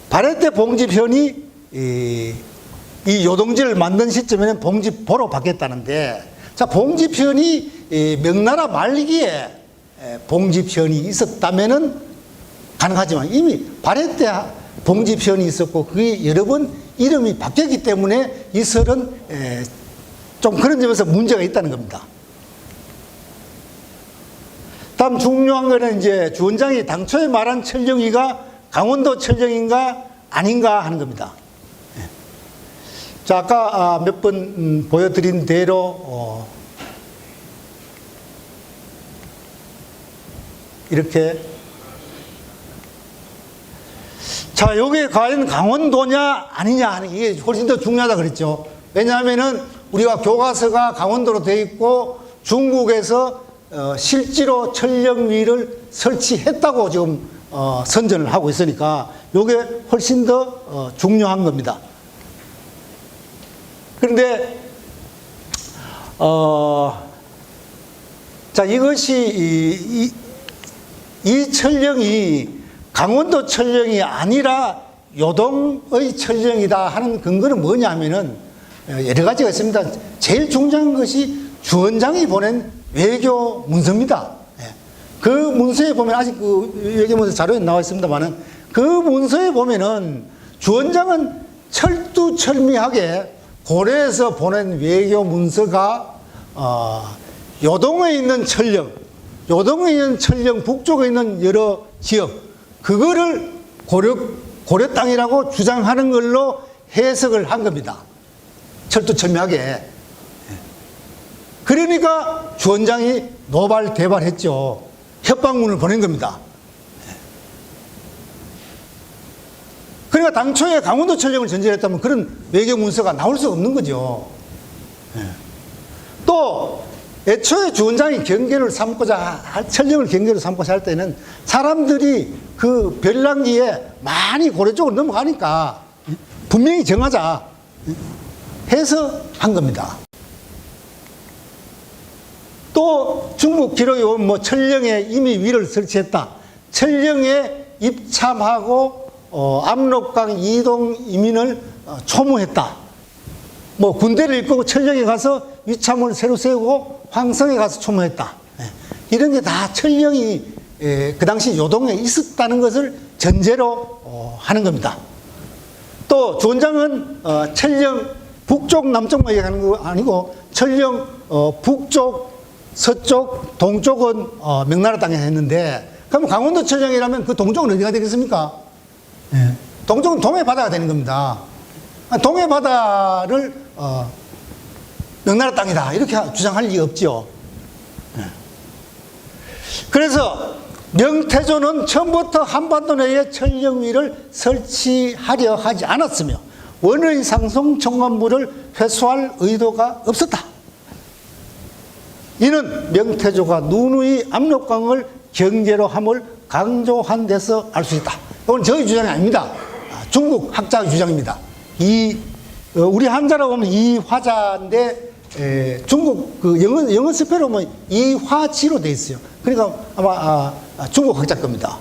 발해 때 봉집현이 이 요동지를 만든 시점에는 봉집보로 바뀌었다는데, 자, 봉집현이 명나라 말기에 봉집현이 있었다면은 가능하지만 이미 발해 때 봉집현이 있었고 그게 여러 번 이름이 바뀌었기 때문에 이 설은 좀 그런 점에서 문제가 있다는 겁니다. 다음 중요한 거는 이제 주원장이 당초에 말한 철령이가 강원도 철령인가 아닌가 하는 겁니다. 자, 아까 몇 번 보여드린 대로 이렇게, 자, 요게 과연 강원도냐 아니냐 하는 게 훨씬 더 중요하다 그랬죠. 왜냐하면은 우리가 교과서가 강원도로 되어 있고 중국에서 실제로 철령위를 설치했다고 지금 선전을 하고 있으니까 요게 훨씬 더 중요한 겁니다. 그런데 자, 이것이 이 철령이 강원도 철령이 아니라 요동의 철령이다 하는 근거는 뭐냐면은 여러 가지가 있습니다. 제일 중요한 것이 주원장이 보낸 외교 문서입니다. 그 문서에 보면, 아직 그 외교문서 자료에 나와 있습니다만은, 그 문서에 보면은 주원장은 철두철미하게 고려에서 보낸 외교 문서가 요동에 있는 철령, 요동에 있는 철령 북쪽에 있는 여러 지역, 그거를 고려 땅이라고 주장하는 걸로 해석을 한 겁니다. 철두철미하게. 그러니까 주원장이 노발대발했죠. 협박문을 보낸 겁니다. 그러니까 당초에 강원도 철령을 전제했다면 그런 외교 문서가 나올 수 없는 거죠. 또 애초에 주원장이 경계를 삼고자, 철령을 경계로 삼고자 할 때는 사람들이 그 별난기에 많이 고려 쪽으로 넘어가니까 분명히 정하자 해서 한 겁니다. 또 중국 기록에 보면 뭐 철령에 이미 위를 설치했다. 철령에 입참하고 압록강 이동 이민을 초무했다. 뭐 군대를 이끌고 천령에 가서 위참을 새로 세우고 황성에 가서 초무했다. 이런 게 다 천령이 그 당시 요동에 있었다는 것을 전제로 하는 겁니다. 또 주원장은 천령 북쪽 남쪽만 얘기하는 거 아니고 천령 북쪽 서쪽 동쪽은 명나라 땅에 했는데, 그럼 강원도 천령이라면 그 동쪽은 어디가 되겠습니까? 동쪽은 동해바다가 되는 겁니다. 동해바다를 명나라 땅이다 이렇게 주장할 리가 없죠. 그래서 명태조는 처음부터 한반도 내에 천령위를 설치하려 하지 않았으며 원의 상송 청관부를 회수할 의도가 없었다. 이는 명태조가 누누이 압록강을 경계로 함을 강조한 데서 알 수 있다. 이건 저희 주장이 아닙니다. 중국 학자의 주장입니다. 우리 한자로 보면 이화자인데 중국 그 영어 스페로 보면 이화지로 되어 있어요. 그러니까 아마 중국 학자 겁니다.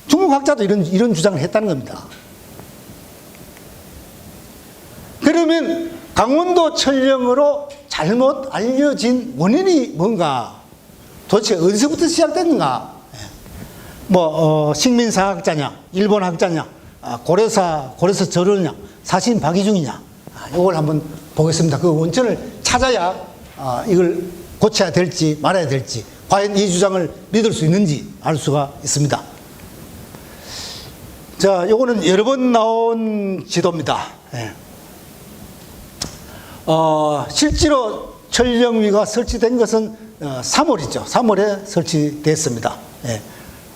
중국 학자도 이런 주장을 했다는 겁니다. 그러면 강원도 천령으로 잘못 알려진 원인이 뭔가, 도대체 어디서부터 시작됐는가? 뭐 식민사학자냐, 일본 학자냐, 고려사 절호냐, 사신 박이중이냐, 이걸 한번 보겠습니다. 그 원천을 찾아야 이걸 고쳐야 될지 말아야 될지, 과연 이 주장을 믿을 수 있는지 알 수가 있습니다. 자, 요거는 여러 번 나온 지도입니다. 실제로 천령위가 설치된 것은 3월이죠. 3월에 설치됐습니다.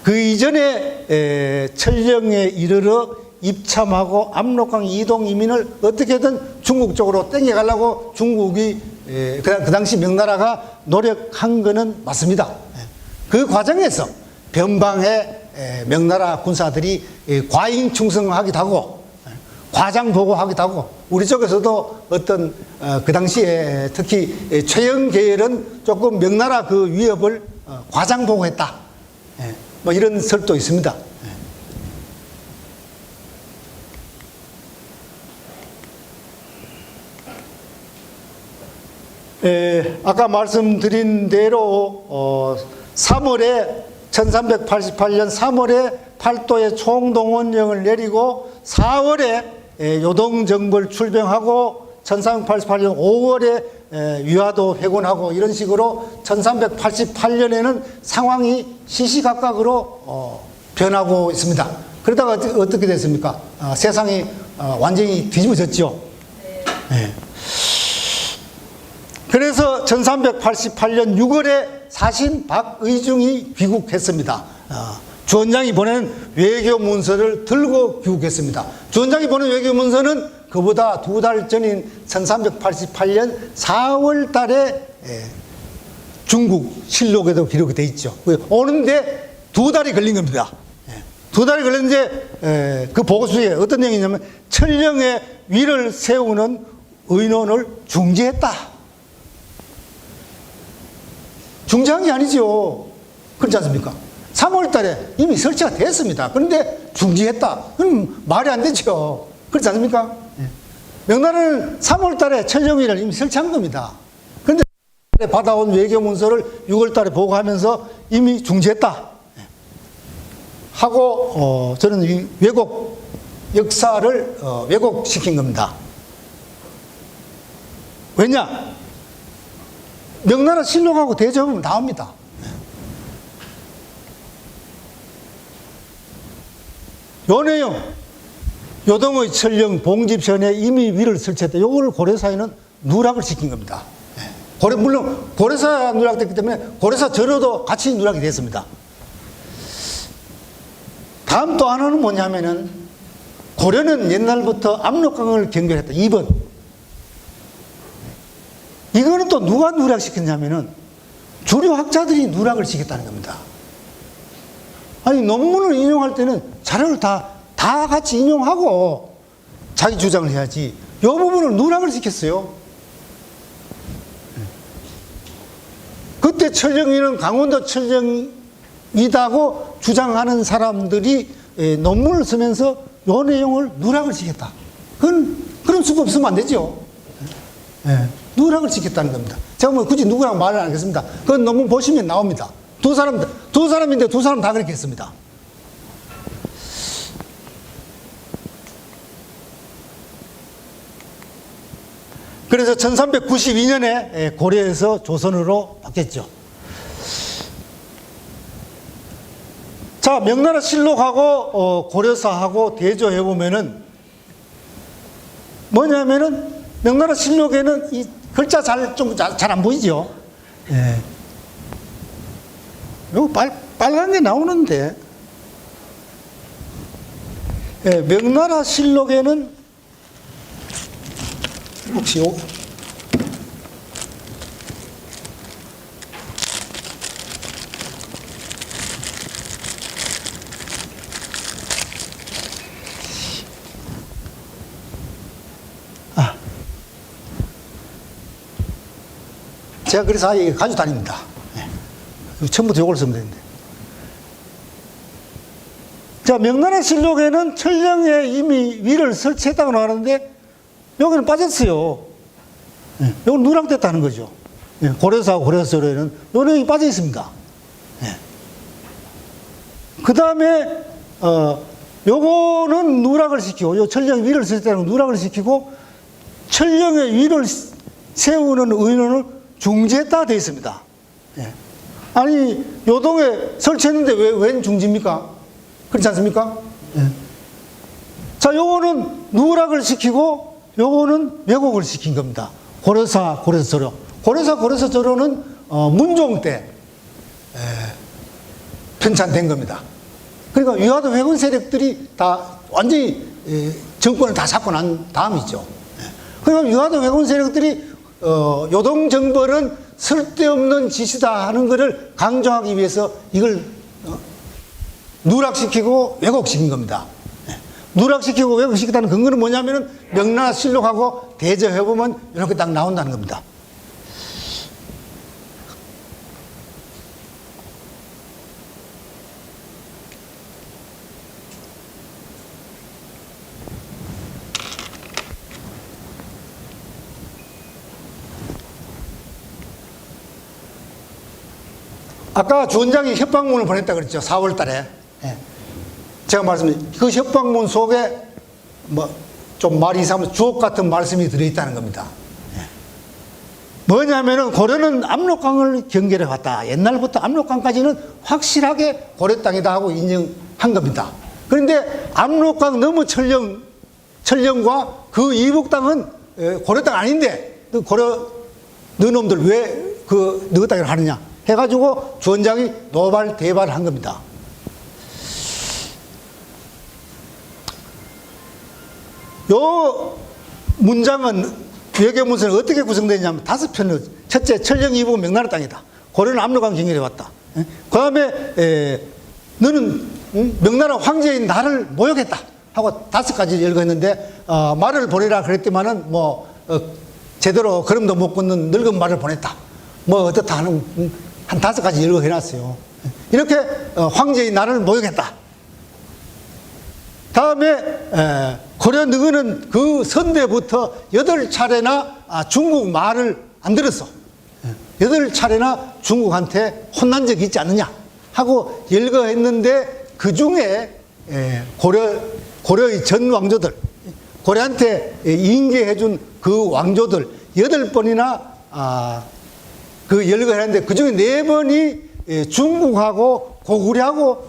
그 이전에 천령에 이르러 입참하고 압록강 이동 이민을 어떻게든 중국 쪽으로 땡겨가려고 중국이 그 당시 명나라가 노력한 것은 맞습니다. 그 과정에서 변방의 명나라 군사들이 과잉 충성하기도 하고 과장 보고하기도 하고, 우리 쪽에서도 어떤 그 당시에 특히 최영 계열은 조금 명나라 그 위협을 과장 보고했다. 뭐 이런 설도 있습니다. 아까 말씀드린 대로 3월에 1388년 3월에 팔도에 총동원령을 내리고 4월에 요동정벌 출병하고 1388년 5월에 위화도 회군하고, 이런 식으로 1388년에는 상황이 시시각각으로 변하고 있습니다. 그러다가 어떻게 됐습니까? 세상이 완전히 뒤집어졌죠. 네. 그래서 1388년 6월에 사신 박의중이 귀국했습니다. 주원장이 보낸 외교 문서를 들고 귀국했습니다. 주원장이 보낸 외교 문서는 그보다 2달 전인 1388년 4월 달에 중국 실록에도 기록이 되어 있죠. 오는데 2달이 걸린 겁니다. 2달이 걸렸는데 그 보고서에 어떤 내용이냐면 천령의 위를 세우는 의논을 중지했다. 중지한 게 아니죠. 그렇지 않습니까? 3월 달에 이미 설치가 됐습니다. 그런데 중지했다. 그럼 말이 안 되죠. 그렇지 않습니까? 명나라는 3월 달에 천령위를 이미 설치한 겁니다. 그런데 받아온 외교 문서를 6월 달에 보고하면서 이미 중지했다 하고 저는 이 왜곡 역사를 왜곡시킨 겁니다. 왜냐? 명나라 실록하고 대조하면 나옵니다. 요 내용, 요동의 천령 봉집현에 이미 위를 설치했다. 요걸 고려사에는 누락을 시킨 겁니다. 물론 고려사 누락됐기 때문에 고려사 절호도 같이 누락이 됐습니다. 다음 또 하나는 뭐냐면은, 고려는 옛날부터 압록강을 경계했다. 2번. 이거는 또 누가 누락시켰냐면은 주류 학자들이 누락을 시켰다는 겁니다. 아니, 논문을 인용할 때는 자료를 다 같이 인용하고 자기 주장을 해야지, 이 부분을 누락을 시켰어요. 그때 천령위는 강원도 천령이다고 주장하는 사람들이 논문을 쓰면서 요 내용을 누락을 시켰다. 그런 수가 없으면 안 되죠. 예, 누락을 시켰다는 겁니다. 제가 뭐 굳이 누구랑 말을 안 하겠습니다. 그 논문 보시면 나옵니다. 두 사람인데 두 사람 다 그렇게 했습니다. 그래서 1392년에 고려에서 조선으로 바뀌었죠. 자, 명나라 실록하고 고려사하고 대조해 보면은 뭐냐면은 명나라 실록에는 이 글자 잘 안 보이죠. 예. 요거 빨간 게 나오는데, 예, 명나라 실록에는 혹시 제가 그래서 아예 가지고 다닙니다. 네. 처음부터 이걸 쓰면 되는데. 자, 명나라 실록에는 천령에 이미 위를 설치했다고 나오는데 여기는 빠졌어요. 네. 이건 누락됐다는 거죠. 네. 고려사하고 고려서에는 요 내용이 빠져 있습니다. 네. 그 다음에 요거는 누락을 시키고, 요 천령 위를 설치했다는 건 누락을 시키고, 천령의 위를 세우는 의논을 중지했다 되어 있습니다. 예. 아니, 요동에 설치했는데 웬 중지입니까? 그렇지 않습니까? 예. 자, 요거는 누락을 시키고, 요거는 왜곡을 시킨 겁니다. 고려사, 고려서조. 고려사, 고려서조로는 문종 때 편찬된 겁니다. 그러니까 위화도 회군 세력들이 다 완전히 정권을 다 잡고 난 다음이죠. 예. 그러니까 위화도 회군 세력들이 요동정벌은 쓸데없는 짓이다 하는 것을 강조하기 위해서 이걸 누락시키고 왜곡시킨 겁니다. 누락시키고 왜곡시켰다는 근거는 뭐냐면은 명나라 실록하고 대조해보면 이렇게 딱 나온다는 겁니다. 아까 주원장이 협박문을 보냈다 그랬죠. 4월 달에. 예. 제가 말씀드린 그 협박문 속에 좀 말이 이상하면 주옥 같은 말씀이 들어있다는 겁니다. 예. 뭐냐면은 고려는 압록강을 경계해 왔다. 옛날부터 압록강까지는 확실하게 고려 땅이다 하고 인정한 겁니다. 그런데 압록강 너머 천령과 그 이북 땅은 고려 땅 아닌데 고려 너놈들 왜 너 땅을 하느냐 해가지고 주원장이 노발 대발을 한 겁니다. 요 문장은 외교문서는 어떻게 구성되냐면 5편을 첫째 천령 이북 명나라 땅이다. 고려는 압록강 경계해 왔다. 그 다음에 너는 명나라 황제인 나를 모욕했다 하고 5가지 읽었는데 말을 보내라 그랬더만은 제대로 걸음도 못 걷는 늙은 말을 보냈다. 어떻다 하는 한 5가지 읽어 해놨어요. 이렇게 황제인 나를 모욕했다. 다음에 고려 너는 그 선대부터 8차례나 중국 말을 안 들었어. 8차례나 중국한테 혼난 적이 있지 않느냐 하고 열거했는데 그 중에 고려의 전 왕조들, 고려한테 인계해준 그 왕조들 8번이나 그 열거했는데 그 중에 4번이 중국하고 고구려하고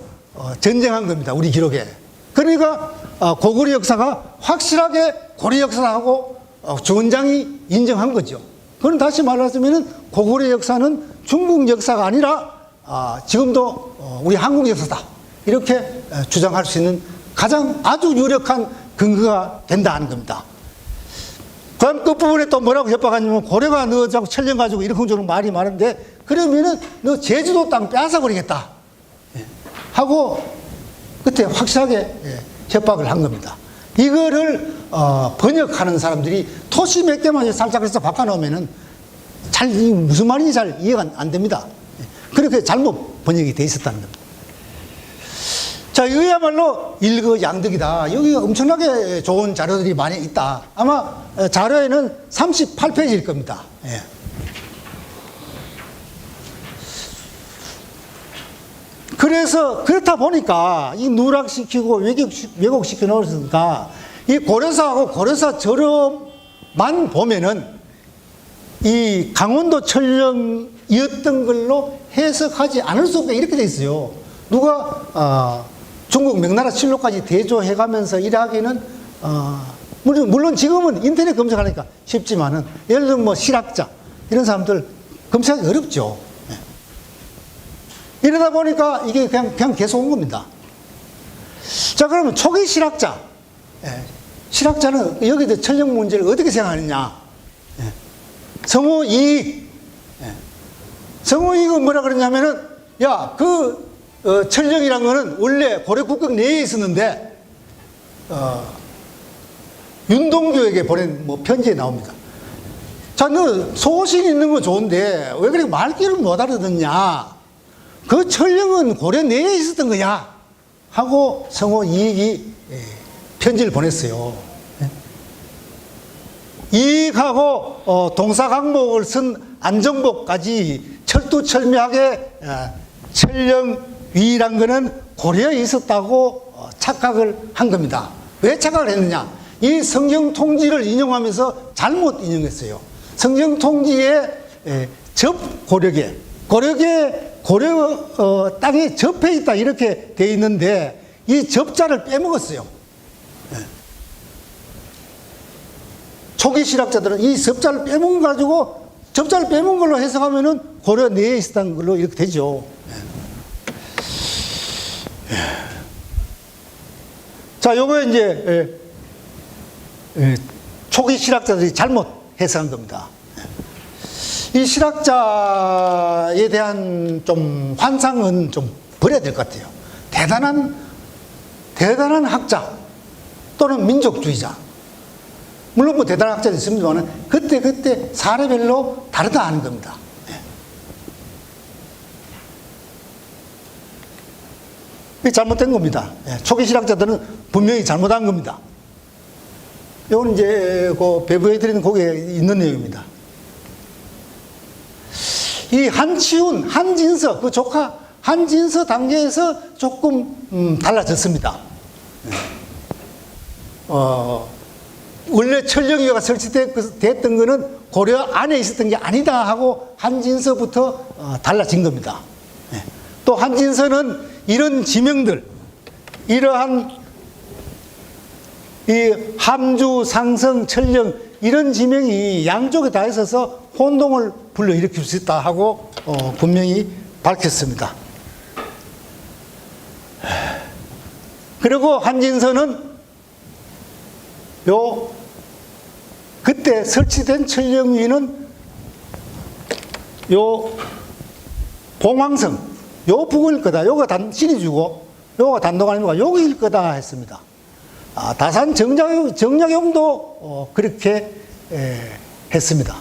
전쟁한 겁니다. 우리 기록에. 그러니까 고구려 역사가 확실하게 고려 역사하고 주원장이 인정한 거죠. 그건 다시 말하자면 고구려 역사는 중국 역사가 아니라 지금도 우리 한국 역사다. 이렇게 주장할 수 있는 가장 아주 유력한 근거가 된다는 겁니다. 그 다음 끝부분에 또 뭐라고 협박하냐면 고려가 너 자꾸 천령 가지고 이렇게 저런 말이 많은데 그러면은 너 제주도 땅 빼앗아버리겠다 하고 그때 확실하게 협박을 한 겁니다. 이거를 번역하는 사람들이 토시 몇 개만 살짝 해서 바꿔놓으면은 무슨 말인지 잘 이해가 안 됩니다. 그렇게 잘못 번역이 돼 있었다는 겁니다. 자, 이거야말로 일거양득이다. 여기 엄청나게 좋은 자료들이 많이 있다. 아마 자료에는 38페이지일 겁니다. 예. 그래서 그렇다 보니까 이 누락시키고 왜곡시켜 놓으니까 이 고려사하고 고려사 저렴만 보면은 이 강원도 천령이었던 걸로 해석하지 않을 수 없게 이렇게 돼 있어요. 누가 중국 명나라 칠록까지 대조해가면서 일하기는 물론 지금은 인터넷 검색하니까 쉽지만은 예를 들면 뭐 실학자 이런 사람들 검색하기 어렵죠. 이러다 보니까 이게 그냥 계속 온 겁니다. 자, 그러면 초기 실학자. 실학자는 여기서 천령 문제를 어떻게 생각하느냐. 성호 이익. 성호 이익은 뭐라 그러냐면은, 야, 천령이란 거는 원래 고려 국경 내에 있었는데, 윤동주에게 보낸 뭐 편지에 나옵니다. 자, 너 소신 있는 거 좋은데, 왜 그렇게 말귀를 못 알아듣냐. 그 천령은 고려 내에 있었던 거야 하고 성호 이익이 편지를 보냈어요. 이익하고 동사강목을 쓴 안정복까지 철두철미하게 천령위란 거는 고려에 있었다고 착각을 한 겁니다. 왜 착각을 했느냐? 이 성경통지를 인용하면서 잘못 인용했어요. 성경통지에 접고려계 고려 땅에 접해 있다 이렇게 돼 있는데 이 접자를 빼먹었어요. 초기 실학자들은 이 접자를 빼먹은 가지고 접자를 빼먹은 걸로 해석하면은 고려 내에 있었다는 걸로 이렇게 되죠. 자, 요거 이제 초기 실학자들이 잘못 해석한 겁니다. 이 실학자에 대한 좀 환상은 좀 버려야 될 것 같아요. 대단한 학자 또는 민족주의자. 물론 뭐 대단한 학자도 있습니다만 그때 사례별로 다르다 하는 겁니다. 이게 잘못된 겁니다. 초기 실학자들은 분명히 잘못한 겁니다. 이건 이제 그 배부해 드리는 거기에 있는 내용입니다. 이 한치훈, 한진서, 그 조카 한진서 단계에서 조금 달라졌습니다. 원래 천령위가 설치됐던 거는 고려 안에 있었던 게 아니다 하고 한진서부터 달라진 겁니다. 또 한진서는 이런 지명들, 이러한 이 함주, 상성, 천령 이런 지명이 양쪽에 다 있어서 혼동을 불러일으킬 수 있다 하고 분명히 밝혔습니다. 그리고 한진서는 그때 설치된 천령위는 봉황성, 북일 거다. 요거 신의주고, 요거 단도관이고, 여기일 거다 했습니다. 다산 정약용도 그렇게 했습니다.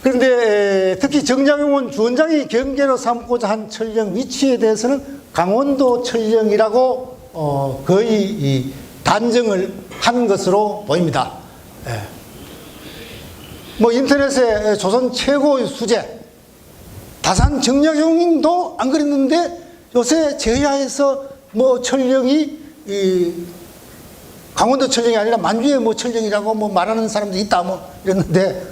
그런데 특히 정약용은 주원장이 경계로 삼고자 한 천령 위치에 대해서는 강원도 천령이라고 거의 단정을 한 것으로 보입니다. 뭐 인터넷에 조선 최고의 수재 다산 정약용도 안 그랬는데 요새 제야에서 뭐 천령이 강원도 천령이 아니라 만주의 뭐 천령이라고 뭐 말하는 사람도 있다 뭐 이랬는데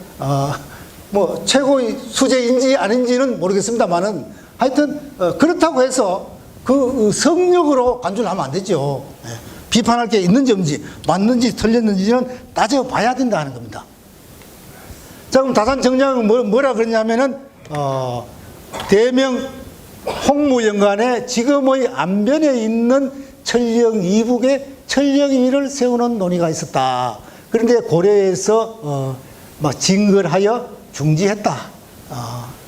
뭐 최고의 수재인지 아닌지는 모르겠습니다만은 하여튼 그렇다고 해서 그 성역으로 간주를 하면 안 되죠. 비판할 게 있는지 없는지 맞는지 틀렸는지는 따져봐야 된다는 겁니다. 자, 그럼 다산 정약은 뭐라 그러냐면은 대명 홍무연간에 지금의 안변에 있는 천령 이북에 천령위를 세우는 논의가 있었다. 그런데 고려에서 막 징글하여 중지했다.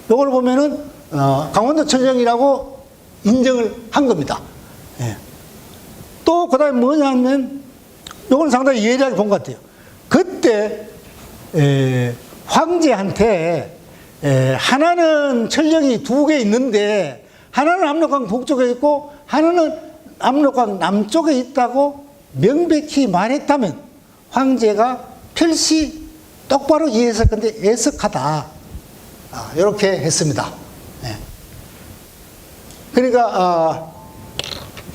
이걸 보면은 강원도 천령이라고 인정을 한 겁니다. 또 그다음에 뭐냐면 이건 상당히 예리하게 본 것 같아요. 그때 황제한테 하나는 천령이 2개 있는데 하나는 압록강 북쪽에 있고 하나는 압록강 남쪽에 있다고 명백히 말했다면 황제가 필시 똑바로 이해했을 건데 애석하다. 이렇게 했습니다. 네. 그러니까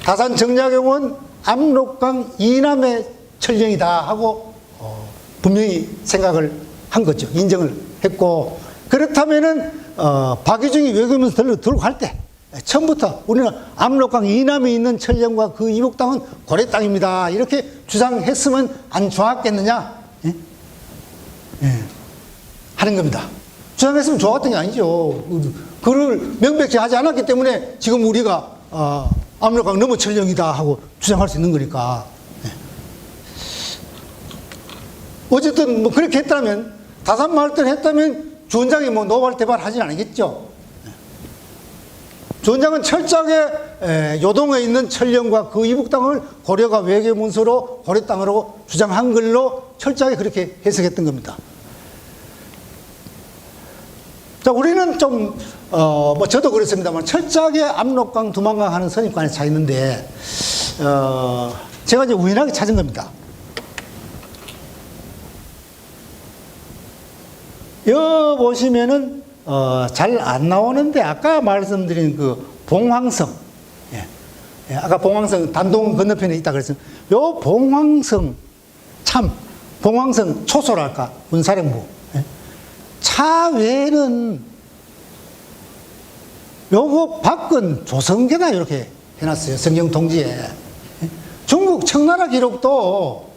다산 정약용은 압록강 이남의 천령이다 하고 분명히 생각을 한 거죠. 인정을 했고, 그렇다면은 박유중이 외교문서 들고 갈 때 처음부터 우리는 압록강 이남에 있는 천령과 그 이북 땅은 고려 땅입니다 이렇게 주장했으면 안 좋았겠느냐? 예? 예. 하는 겁니다. 주장했으면 좋았던 게 아니죠. 그걸 명백히 하지 않았기 때문에 지금 우리가 압록강 너머 천령이다 하고 주장할 수 있는 거니까. 예. 어쨌든 뭐 그렇게 했다면, 다산 말들 했다면 주원장이 뭐 노발대발 하진 않겠죠. 주원장은 철저하게 요동에 있는 천령과 그 이북 땅을 고려가 외교 문서로 고려 땅으로 주장한 걸로 철저하게 그렇게 해석했던 겁니다. 자, 우리는 좀, 뭐 저도 그렇습니다만 철저하게 압록강, 두만강 하는 선입관에 차 있는데, 제가 이제 우연하게 찾은 겁니다. 여기 보시면은 잘 안 나오는데 아까 말씀드린 그 봉황성, 예, 아까 봉황성 단동 건너편에 있다 그랬어요. 요 봉황성 참 봉황성 초소랄까 군사령부, 예. 차 외에는 요거 밖은 조선계다 이렇게 해놨어요. 성경 통지에. 예. 중국 청나라 기록도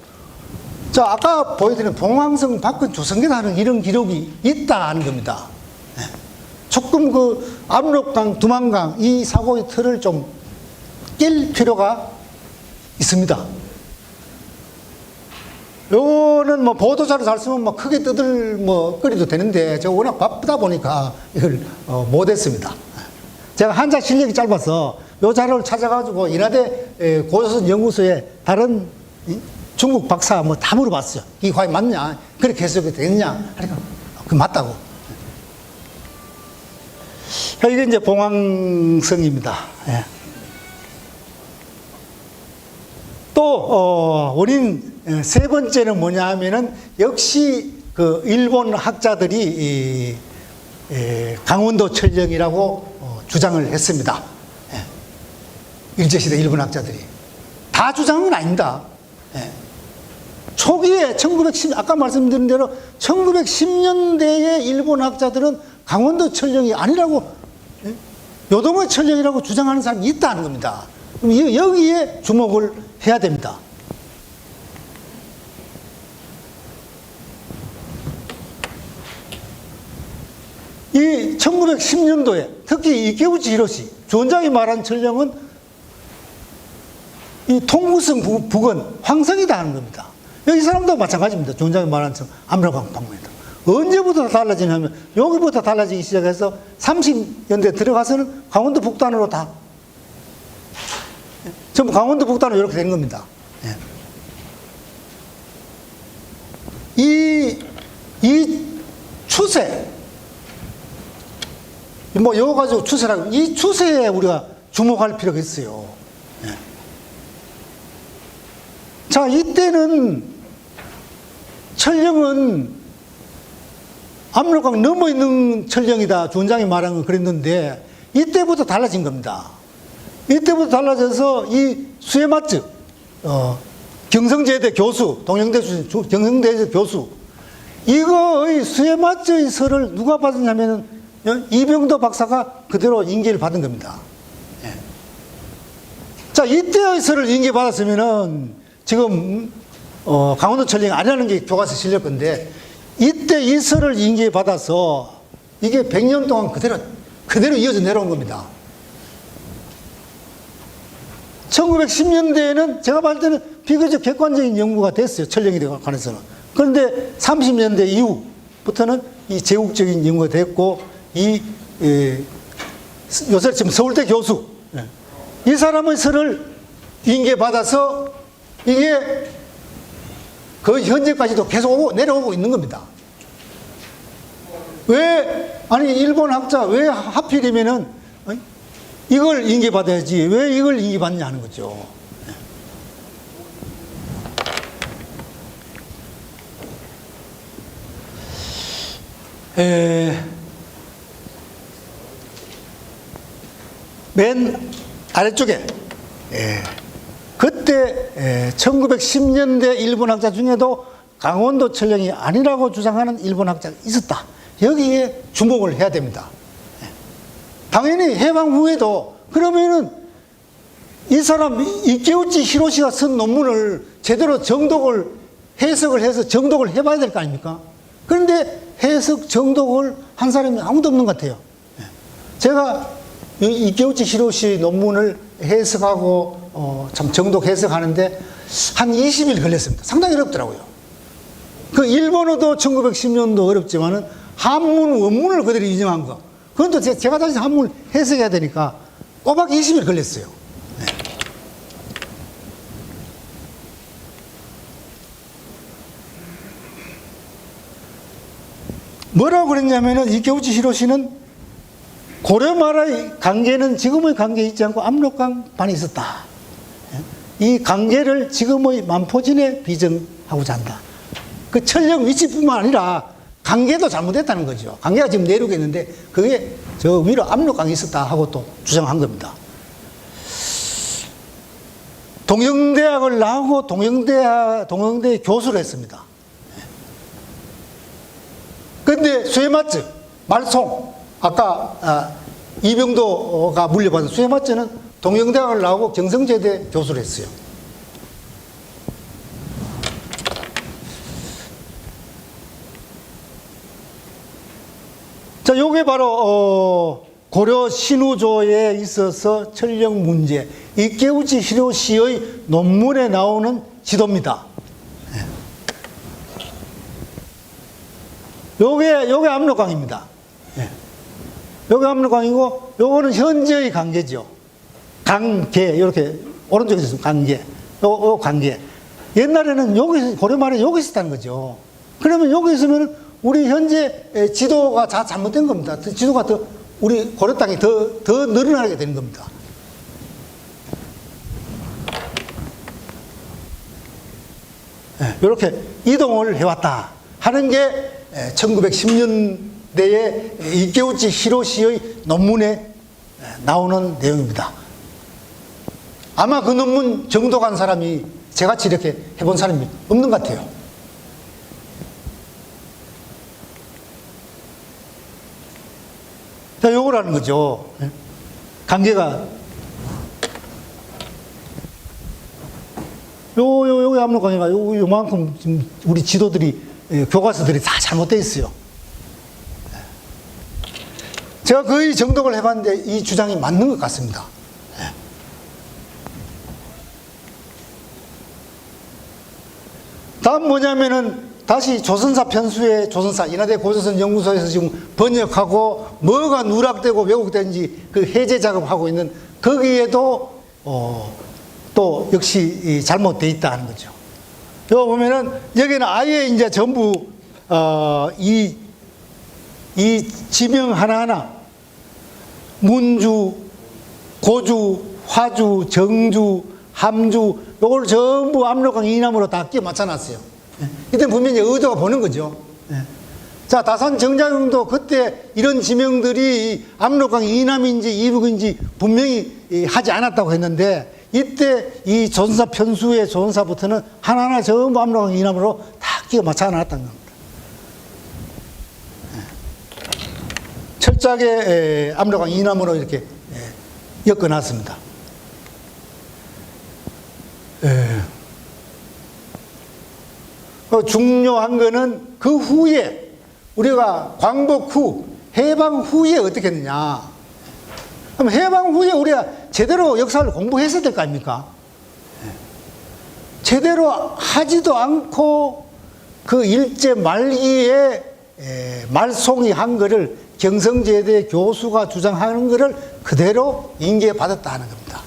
자, 아까 보여드린 봉황성 밖은 조선계다 하는 이런 기록이 있다 하는 겁니다. 예. 조금 그 압록강, 두만강 이 사고의 틀을 좀 깰 필요가 있습니다. 요거는 뭐 보도자료 잘 쓰면 뭐 크게 끄리도 되는데 제가 워낙 바쁘다 보니까 이걸 못했습니다. 제가 한자 실력이 짧아서 요 자료를 찾아가지고 인하대 고조선 연구소에 다른 중국 박사 뭐 다 물어봤어요. 이게 과연 맞냐? 그렇게 해석이 되겠냐? 하니까 그 맞다고. 이게 이제 봉황성입니다. 예. 또 원인 세 번째는 뭐냐 하면은 역시 그 일본 학자들이 강원도 천령이라고 주장을 했습니다. 예. 일제시대 일본 학자들이 다 주장은 아닙니다. 예. 초기에 아까 말씀드린 대로 1910년대의 일본 학자들은 강원도 천령이 아니라고, 예? 요동의 천령이라고 주장하는 사람이 있다는 겁니다. 그럼 여기에 주목을 해야 됩니다. 이 1910년도에 특히 이케우치 히로시 주원장이 말한 천령은 이 통구성 북은 황성이다 하는 겁니다. 여기 사람도 마찬가지입니다. 주원장이 말한 압록강 방문이다. 언제부터 달라지냐면 여기부터 달라지기 시작해서 30년대 들어가서는 강원도 북단으로 다 전부 강원도 북단으로 이렇게 된 겁니다. 이 추세, 뭐 이거 가지고 추세라고, 이 추세에 우리가 주목할 필요가 있어요. 자, 이때는 천령은 압록강 넘어 있는 천령이다. 주원장이 말한 건 그랬는데 이때부터 달라진 겁니다. 이때부터 달라져서 이 수해맞즈, 경성제대 교수, 동영대 출신 경성대대 교수, 이거의 수해맞즈의 설을 누가 받았냐면은 이병도 박사가 그대로 인계를 받은 겁니다. 예. 자, 이때의 설을 인계받았으면은 지금 강원도 천령이 아니라는 게 교과서에 실릴 건데, 이때 이 설을 인계받아서 이게 100년 동안 그대로 이어져 내려온 겁니다. 1910년대에는 제가 봤을 때는 비교적 객관적인 연구가 됐어요. 천령에 관해서는. 그런데 30년대 이후부터는 이 제국적인 연구가 됐고, 요새 지금 서울대 교수, 이 사람의 설을 인계받아서 이게 거의 현재까지도 계속 내려오고 있는 겁니다. 왜, 아니, 일본 학자, 왜 하필이면은 이걸 인계받아야지 왜 이걸 인계받느냐 하는 거죠. 맨 아래쪽에 그때 1910년대 일본 학자 중에도 강원도 천령이 아니라고 주장하는 일본 학자가 있었다. 여기에 주목을 해야 됩니다. 당연히 해방 후에도 그러면은 이 사람 이케우치 히로시가 쓴 논문을 제대로 정독을 해석을 해서 정독을 해봐야 될 거 아닙니까? 그런데 해석 정독을 한 사람이 아무도 없는 것 같아요. 제가 이케우치 히로시 논문을 해석하고 참 정독 해석하는데 한 20일 걸렸습니다. 상당히 어렵더라고요. 그 일본어도 1910년도 어렵지만은 한문 원문을 그대로 인정한 거. 그건 또 제가 다시 한문을 해석해야 되니까 꼬박 20일 걸렸어요. 네. 뭐라고 그랬냐면은 이케우치 히로시는 고려말의 관계는 지금의 관계에 있지 않고 압록강반이 있었다. 이 관계를 지금의 만포진에 비전하고자 한다. 그 천령 위치뿐만 아니라 관계도 잘못했다는 거죠. 관계가 지금 내륙에 있는데 그게 저 위로 압록강이 있었다 하고 또 주장한 겁니다. 동영대학을 나오고 동영대 교수를 했습니다. 그런데 수에마츠, 말송, 아까 이병도가 물려받은 수에마츠는 동영대학을 나오고 경성제대 교수를 했어요. 자, 요게 바로 고려 신우조에 있어서 천령 문제, 이케우치 히로시의 논문에 나오는 지도입니다. 요게 압록강입니다. 요게 압록강이고 요거는 현재의 관계죠. 강계, 이렇게 오른쪽에 있으면 관계, 요 관계. 옛날에는 여기 고려말에 여기 있었다는 거죠. 그러면 여기 있으면 우리 현재 지도가 다 잘못된 겁니다. 지도가 더 우리 고려 땅이 더 늘어나게 되는 겁니다. 이렇게 이동을 해왔다 하는 게 1910년대에 이케우치 히로시의 논문에 나오는 내용입니다. 아마 그 논문 정독한 사람이 저같이 이렇게 해본 사람이 없는 것 같아요. 자, 요걸 하는 거죠. 관계가 요 압록강이가 요만큼 지금 우리 지도들이 교과서들이 다 잘못되어 있어요. 제가 거의 정독을 해봤는데 이 주장이 맞는 것 같습니다. 다음 뭐냐면은 다시 조선사 편수의 조선사 인하대 고조선 연구소에서 지금 번역하고 뭐가 누락되고 왜곡된지 그 해제 작업하고 있는 거기에도 또 역시 잘못되어 있다 하는 거죠. 여기 보면은 여기는 아예 이제 전부 이 지명 하나하나 문주, 고주, 화주, 정주, 함주 요걸 전부 압록강 이남으로 다 끼워 맞춰놨어요. 이때 분명히 의도가 보는 거죠. 자, 다산 정자경도 그때 이런 지명들이 압록강 이남인지 이북인지 분명히 하지 않았다고 했는데 이때 이 조선사 편수의 조선사부터는 하나하나 전부 압록강 이남으로 다 끼워 맞춰놨다는 겁니다. 철저하게 압록강 이남으로 이렇게 엮어놨습니다. 중요한 거는 그 후에 우리가 광복 후 해방 후에 어떻게 했느냐. 그럼 해방 후에 우리가 제대로 역사를 공부했어야 될 거 아닙니까? 제대로 하지도 않고 그 일제 말기에 말송이 한 거를 경성제대 교수가 주장하는 거를 그대로 인계받았다 하는 겁니다.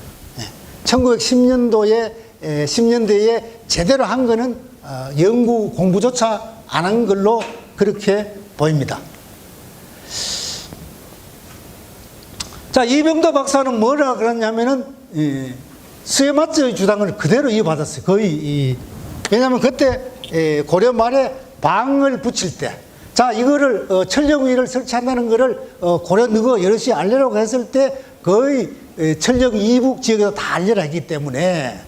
1910년대에 제대로 한 거는 연구 공부조차 안 한 걸로 그렇게 보입니다. 자, 이병도 박사는 뭐라 그랬냐면은, 스웨마츠의 주장을 그대로 이어받았어요. 거의, 왜냐하면 그때 고려 말에 방을 붙일 때, 자, 이거를, 천령 위를 설치한다는 거를, 고려 너거 여럿이 알려라고 했을 때, 거의, 천령 이북 지역에서 다 알려라 했기 때문에,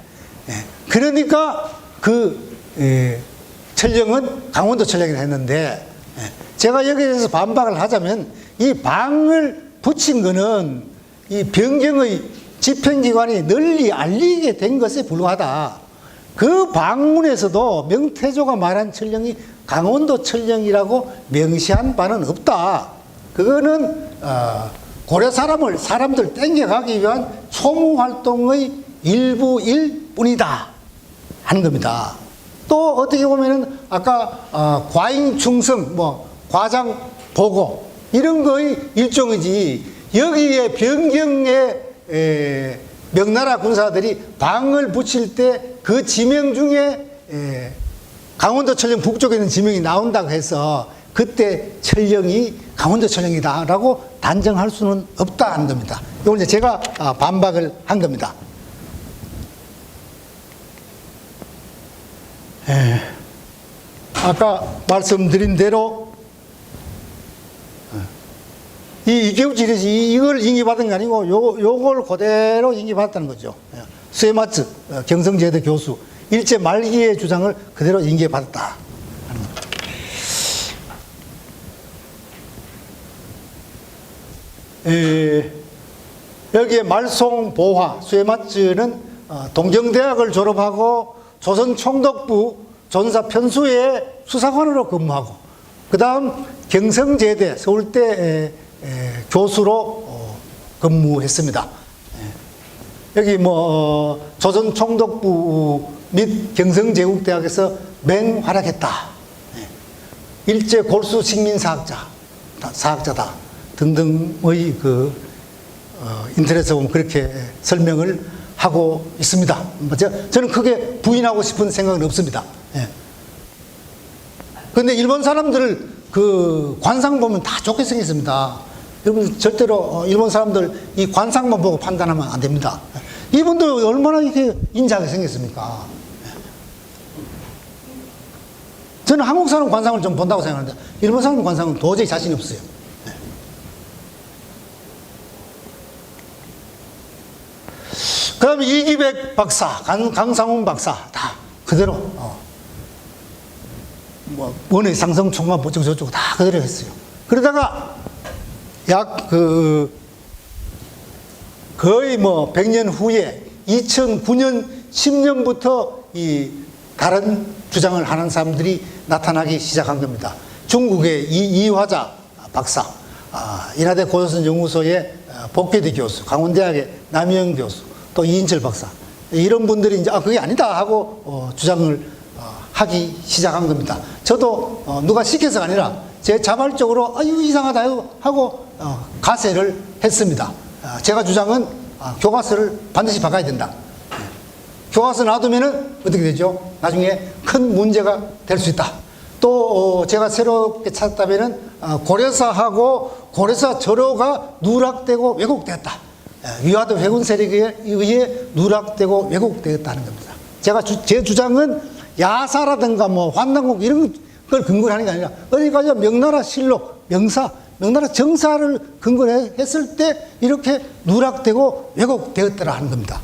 그러니까 천령은 강원도 천령이라 했는데, 제가 여기에 대해서 반박을 하자면, 이 방을 붙인 거는 이 변경의 집행기관이 널리 알리게 된 것에 불과하다. 그 방문에서도 명태조가 말한 천령이 강원도 천령이라고 명시한 바는 없다. 그거는 고려 사람들 땡겨가기 위한 소무활동의 일부일 뿐이다 하는 겁니다. 또 어떻게 보면은 아까 과잉충성, 과장 보고 이런 거의 일종이지, 여기에 변경의 명나라 군사들이 방을 붙일 때 그 지명 중에 강원도 천령 북쪽에 있는 지명이 나온다고 해서 그때 천령이 강원도 천령이다라고 단정할 수는 없다는 겁니다. 이걸 이제 제가 반박을 한 겁니다. 아까 말씀드린 대로 이 이계우질이 이걸 인기받은 게 아니고 요걸 그대로 인기받았다는 거죠. 스웨마츠 경성제대 교수 일제 말기의 주장을 그대로 인기받았다 하는 겁니다. 여기에 말송보화 스웨마츠는 동경대학을 졸업하고 조선총독부 전사편수의 수사관으로 근무하고, 그 다음 경성제대 서울대 교수로 근무했습니다. 여기 조선총독부 및 경성제국대학에서 맹활약했다. 일제 골수 식민사학자다 등등의 인터넷에 보면 그렇게 설명을 하고 있습니다. 저는 크게 부인하고 싶은 생각은 없습니다. 그런데 일본 사람들 관상 보면 다 좋게 생겼습니다. 여러분 절대로 일본 사람들 이 관상만 보고 판단하면 안 됩니다. 이분들 얼마나 이렇게 인자하게 생겼습니까? 저는 한국 사람 관상을 좀 본다고 생각하는데 일본 사람 관상은 도저히 자신이 없어요. 그 다음에 이기백 박사, 강상훈 박사 다 그대로 원의 상성 총괄 저쩌고 다 그대로 했어요. 그러다가 약 거의 100년 후에 2009년 10년부터 이 다른 주장을 하는 사람들이 나타나기 시작한 겁니다. 중국의 이화자 박사, 인하대 고조선 연구소의 복계대 교수, 강원대학의 남영 교수, 또 이인철 박사, 이런 분들이 이제 그게 아니다 하고 주장을 하기 시작한 겁니다. 저도 누가 시켜서가 아니라 제 자발적으로 이거 이상하다 하고 가세를 했습니다. 제가 주장은 교과서를 반드시 바꿔야 된다. 교과서 놔두면은 어떻게 되죠? 나중에 큰 문제가 될 수 있다. 또 제가 새롭게 찾았다면은 고려사하고 고려사 절호가 누락되고 왜곡되었다. 위화도 회군 세력에 의해 누락되고 왜곡되었다는 겁니다. 제 주장은 야사라든가 환당국 이런 걸 근거로 하는 게 아니라 어디까지 명나라 실록, 명나라 정사를 근거로 했을 때 이렇게 누락되고 왜곡되었더라 하는 겁니다.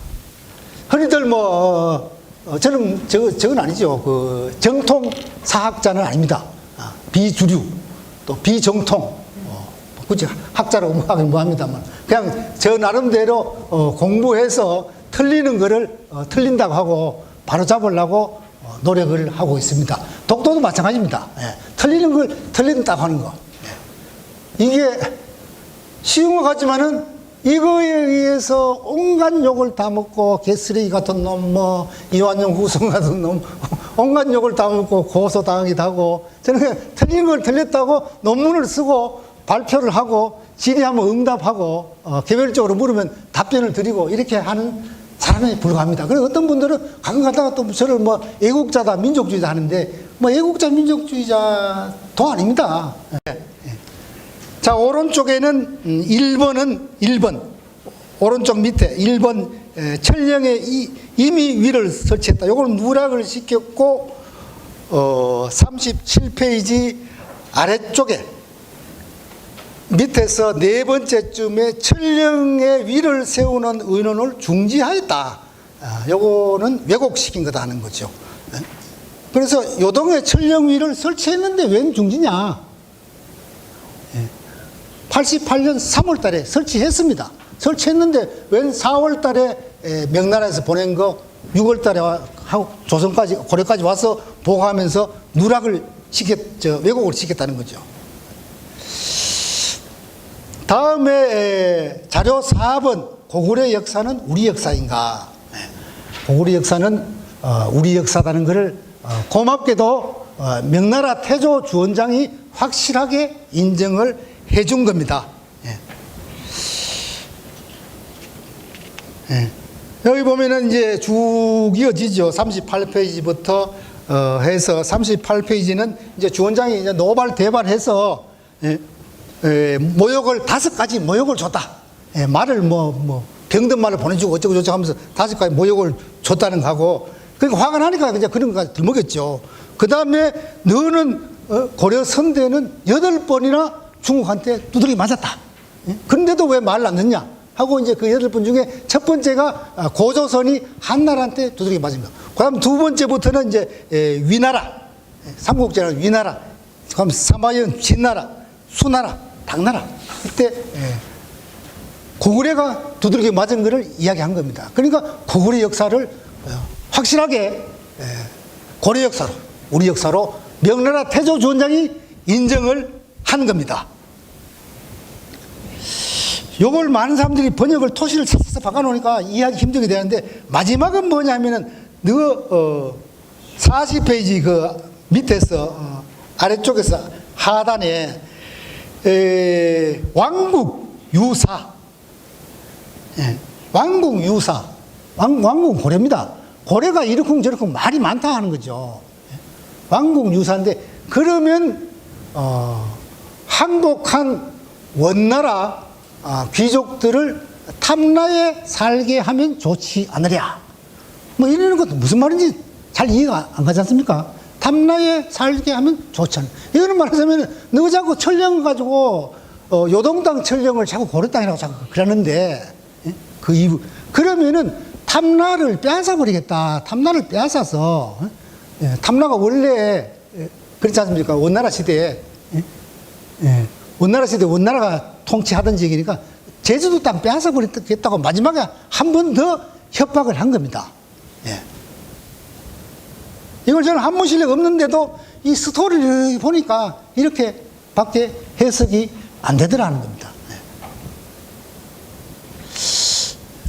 흔히들 저건 아니죠. 정통 사학자는 아닙니다. 비주류, 또 비정통, 굳이 학자라고 하긴 뭐합니다만, 그냥 저 나름대로 공부해서 틀리는 거를 틀린다고 하고 바로 잡으려고 노력을 하고 있습니다. 독도도 마찬가지입니다. 틀리는 걸 틀린다고 하는 거. 이게 쉬운 것 같지만은 이거에 의해서 온갖 욕을 다 먹고 개쓰레기 같은 놈, 이완용 후손 같은 놈, 온갖 욕을 다 먹고 고소당하기도 하고, 저는 그냥 틀린 걸 틀렸다고 논문을 쓰고 발표를 하고 질의하면 응답하고 개별적으로 물으면 답변을 드리고 이렇게 하는 사람에 불과합니다. 그리고 어떤 분들은 가끔 가다가 또 저를 애국자다, 민족주의자 하는데 애국자, 민족주의자도 아닙니다. 자, 오른쪽에는 1번 오른쪽 밑에 1번 천령에 이미 위를 설치했다. 요거는 누락을 시켰고 37페이지 아래쪽에 밑에서 네 번째쯤에 천령의 위를 세우는 의논을 중지하였다. 요거는 왜곡시킨 거다 하는 거죠. 그래서 요동에 천령 위를 설치했는데 웬 중지냐? 88년 3월 달에 설치했습니다. 설치했는데 웬 4월 달에 명나라에서 보낸 거 6월 달에 하고 조선까지, 고려까지 와서 보고하면서 누락을 왜곡을 시켰다는 거죠. 다음에 자료 4번, 고구려 역사는 우리 역사인가? 고구려 역사는 우리 역사라는 것을 고맙게도 명나라 태조 주원장이 확실하게 인정을 해준 겁니다. 여기 보면은 이제 쭉 이어지죠. 38페이지부터 해서 38페이지는 이제 주원장이 이제 노발대발해서 모욕을 5가지 모욕을 줬다. 말을 병든 말을 보내주고 어쩌고 저쩌고 하면서 5가지 모욕을 줬다는 거고, 그러니까 화가 나니까 이제 그런 거 들먹였죠. 그 다음에 너는 고려 선대는 8번이나 중국한테 두드러기 맞았다. 그런데도 왜 말을 안 듣냐? 하고 이제 그 8번 중에 첫 번째가 고조선이 한나라한테 두드러기 맞습니다. 그 다음 두 번째부터는 이제 위나라, 삼국제는 위나라, 그다음 사마연, 진나라, 수나라, 당나라. 이때 고구려가 두드러기 맞은 것을 이야기한 겁니다. 그러니까 고구려 역사를 확실하게 고려 역사로, 우리 역사로 명나라 태조 주원장이 인정을 한 겁니다. 요걸 많은 사람들이 번역을 토시를 찾아서 바꿔놓으니까 이해하기 힘들게 되는데, 마지막은 뭐냐면은 40페이지 그 밑에서 아래쪽에서 하단에 왕국 유사, 왕국 유사, 왕국은 고려입니다. 고려가 이렇쿵 저렇쿵 말이 많다 하는 거죠. 왕국 유사인데, 그러면 항복한 원나라 귀족들을 탐나에 살게 하면 좋지 않으랴. 이러는 것도 무슨 말인지 잘 이해가 안 가지 않습니까? 탐나에 살게 하면 좋지 않으랴. 이거는 말하자면 너 자꾸 천령 가지고 요동 땅 천령을 자꾸 고려 땅이라고 자꾸 그러는데, 그 이유, 그러면은 탐나를 빼앗아 버리겠다. 탐나를 빼앗아서, 탐나가 원래 그렇지 않습니까? 원나라 시대에, 원나라 시대에 원나라가 통치하던 지역이니까 제주도 땅 빼앗아 버리겠다고 마지막에 한 번 더 협박을 한 겁니다. 이걸 저는 한문 실력 없는데도 이 스토리를 보니까 이렇게 밖에 해석이 안 되더라는 겁니다.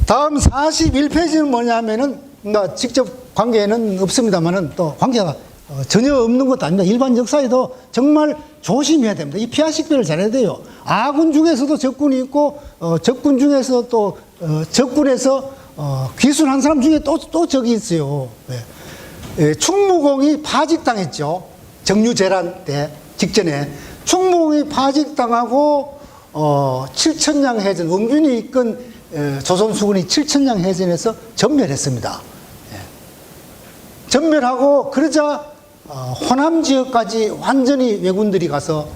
다음 41페이지는 뭐냐면은, 직접 관계는 없습니다만은 또 관계가 전혀 없는 것도 아닙니다. 일반 역사에도 정말 조심해야 됩니다. 이 피아식별을 잘해야 돼요. 아군 중에서도 적군이 있고, 적군 중에서 또, 적군에서, 귀순한 사람 중에 또 적이 있어요. 충무공이 파직당했죠. 정유재란 때 직전에. 충무공이 파직당하고, 7천량 해전, 원균이 이끈 조선수군이 7천량 해전에서 전멸했습니다. 전멸하고, 그러자 호남 지역까지 완전히 왜군들이 가서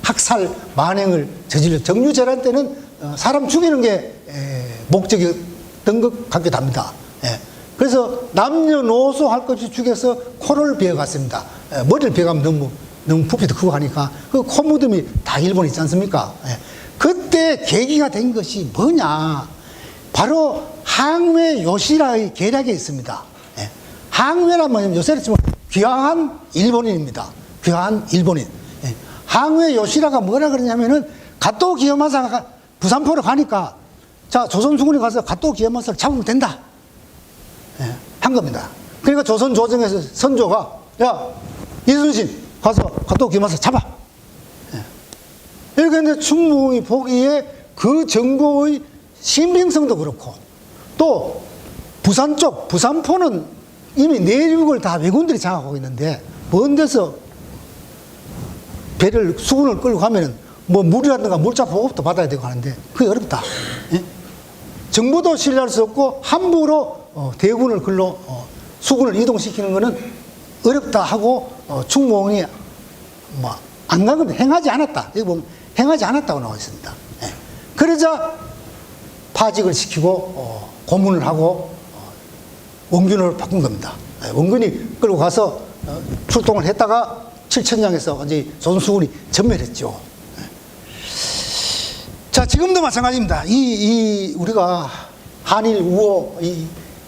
학살 만행을 저질러. 정유재란 때는 사람 죽이는 게 목적이었던 것 같기도 합니다. 그래서 남녀노소 할 것 없이 죽여서 코를 베어갔습니다. 머리를 베어가면 너무 부피도 크고 하니까 그 코 무덤이 다 일본에 있지 않습니까? 그때 계기가 된 것이 뭐냐? 바로 항외 요시라의 계략에 있습니다. 항외란 뭐냐면 요새로 치면 귀화한 일본인입니다. 귀화한 일본인. 항외 요시라가 뭐라 그러냐면은 가토 기요마사가 부산포로 가니까, 자, 조선수군이 가서 가토 기요마사를 잡으면 된다. 한 겁니다. 그러니까 조선 조정에서 선조가, 야, 이순신 가서 가토 기요마사 잡아. 이렇게 했는데 충무공이 보기에 그 정보의 신빙성도 그렇고, 또 부산 쪽, 부산포는 이미 내륙을 다 왜군들이 장악하고 있는데, 먼 데서 배를, 수군을 끌고 가면은 물이라든가 물자 보급도 받아야 되고 하는데, 그게 어렵다. 정보도 신뢰할 수 없고 함부로 대군을 글로 수군을 이동시키는 것은 어렵다 하고 충무원이 뭐 안 간 건데 행하지 않았다. 여기 보면 행하지 않았다고 나와 있습니다. 예. 그러자 파직을 시키고 고문을 하고 원균으로 바꾼 겁니다. 예. 원균이 끌고 가서 출동을 했다가 칠천량에서 이제 조선수군이 전멸했죠. 예. 자, 지금도 마찬가지입니다. 우리가 한일 우호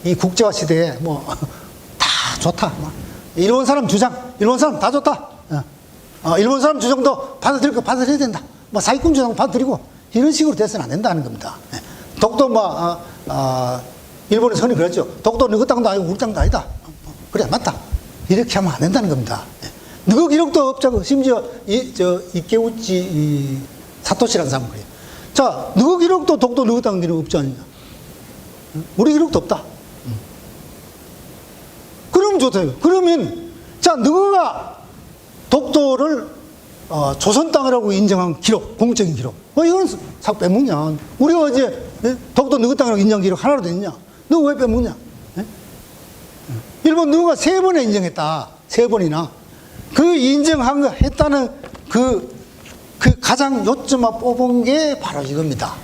이 국제화 시대에 뭐 다 좋다. 일본 사람 주장, 일본 사람 다 좋다. 일본 사람 주장도 받아들여야 된다. 뭐 사기꾼 주장 받아들이고 이런 식으로 돼서는 안 된다는 겁니다. 독도 일본의 선이 그랬죠. 독도 너희 땅도 아니고 우리 땅도 아니다. 그래, 맞다. 이렇게 하면 안 된다는 겁니다. 누구 기록도 없자고, 심지어 이케우치 사토시라는 사람은 그래요. 자, 누구 기록도 독도 너희 땅 기록 없지 않느냐. 우리 기록도 없다. 그럼 좋다요. 그러면, 자, 누구가 독도를 조선 땅이라고 인정한 기록, 공적인 기록. 이건 싹 빼먹냐. 우리가 어제 독도 누구 땅이라고 인정한 기록 하나라도 있냐. 너 왜 빼먹냐. 일본 누가 3번에 인정했다. 3번이나. 그 인정한 거 했다는 그 가장 요점만 뽑은 게 바로 이겁니다.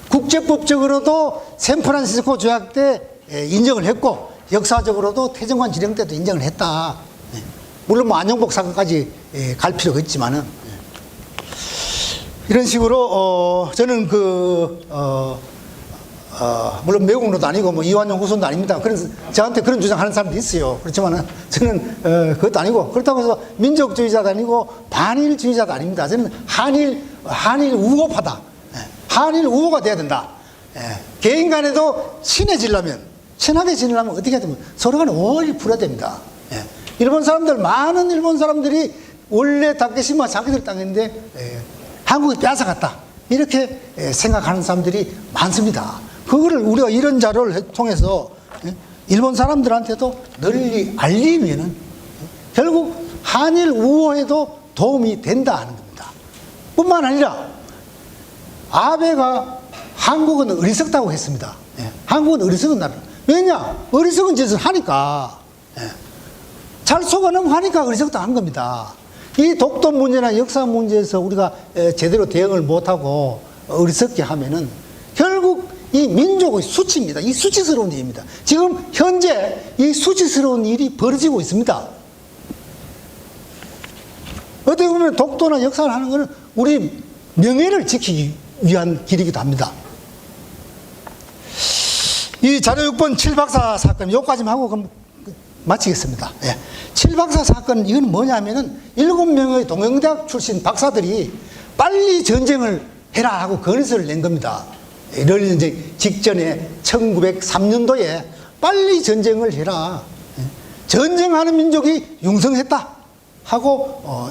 국제법적으로도 샌프란시스코 조약 때 인정을 했고, 역사적으로도 태정관 지령 때도 인정을 했다. 물론 뭐 안영복 사건까지 갈 필요가 있지만은, 이런 식으로 저는 물론 매국노도 아니고 뭐 이완용 후손도 아닙니다. 그래서 저한테 그런 주장하는 사람도 있어요. 그렇지만은 저는 그것도 아니고, 그렇다고 해서 민족주의자도 아니고 반일주의자도 아닙니다. 저는 한일 우호파다. 한일 우호가 돼야 된다. 개인 간에도 친하게 지내려면 어떻게 해야 되면 서로 간에 오해를 풀어야 됩니다. 많은 일본 사람들이 원래 다케시마 자기들 땅인데 한국이 빼앗아갔다. 이렇게 생각하는 사람들이 많습니다. 그거를 우리가 이런 자료를 통해서 일본 사람들한테도 널리 알리면은 결국 한일 우호에도 도움이 된다 하는 겁니다. 뿐만 아니라 아베가 한국은 어리석다고 했습니다. 한국은 어리석은 나라. 왜냐? 어리석은 짓을 하니까. 잘 속아넘하니까 어리석다 한 겁니다. 이 독도 문제나 역사 문제에서 우리가 제대로 대응을 못하고 어리석게 하면은 결국 이 민족의 수치입니다. 이 수치스러운 일입니다. 지금 현재 이 수치스러운 일이 벌어지고 있습니다. 어떻게 보면 독도나 역사를 하는 것은 우리 명예를 지키기 위한 길이기도 합니다. 이 자료 6번 7박사 사건, 여기까지만 하고 그럼 마치겠습니다. 7박사 사건, 이건 뭐냐면은 7명의 동경대학 출신 박사들이 빨리 전쟁을 해라 하고 건의서를 낸 겁니다. 이럴 이제 직전에 1903년도에 빨리 전쟁을 해라. 전쟁하는 민족이 융성했다 하고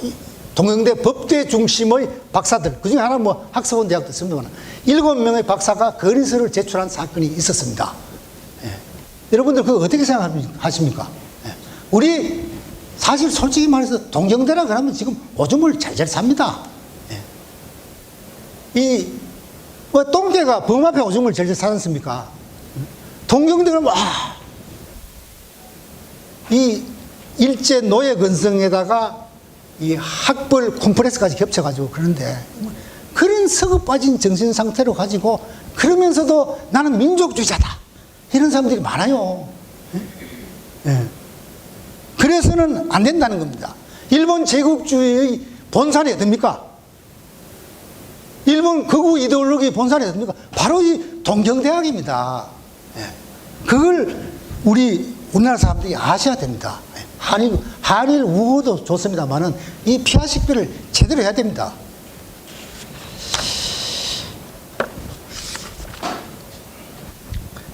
동경대 법대 중심의 박사들, 그 중에 하나 뭐 학사원 대학도 있습니다만 7명의 박사가 건의서를 제출한 사건이 있었습니다. 여러분들 그거 어떻게 생각하십니까? 우리 사실 솔직히 말해서 동경대라 그러면 지금 오줌을 잘잘 삽니다. 뭐 똥개가 범 앞에 오줌을 잘잘 사지 않습니까? 동경대가 이 일제 노예 근성에다가 이 학벌 콤프레스까지 겹쳐가지고 그런데 그런 서급 빠진 정신 상태로 가지고 그러면서도 나는 민족주의자다 이런 사람들이 많아요. 그래서는 안 된다는 겁니다. 일본 제국주의의 본산이 어딥니까? 일본 극우 이데올로기 본산이 어딥니까? 바로 이 동경대학입니다. 그걸 우리나라 사람들이 아셔야 됩니다. 한일 우호도 좋습니다만은 이 피아식별을 제대로 해야 됩니다.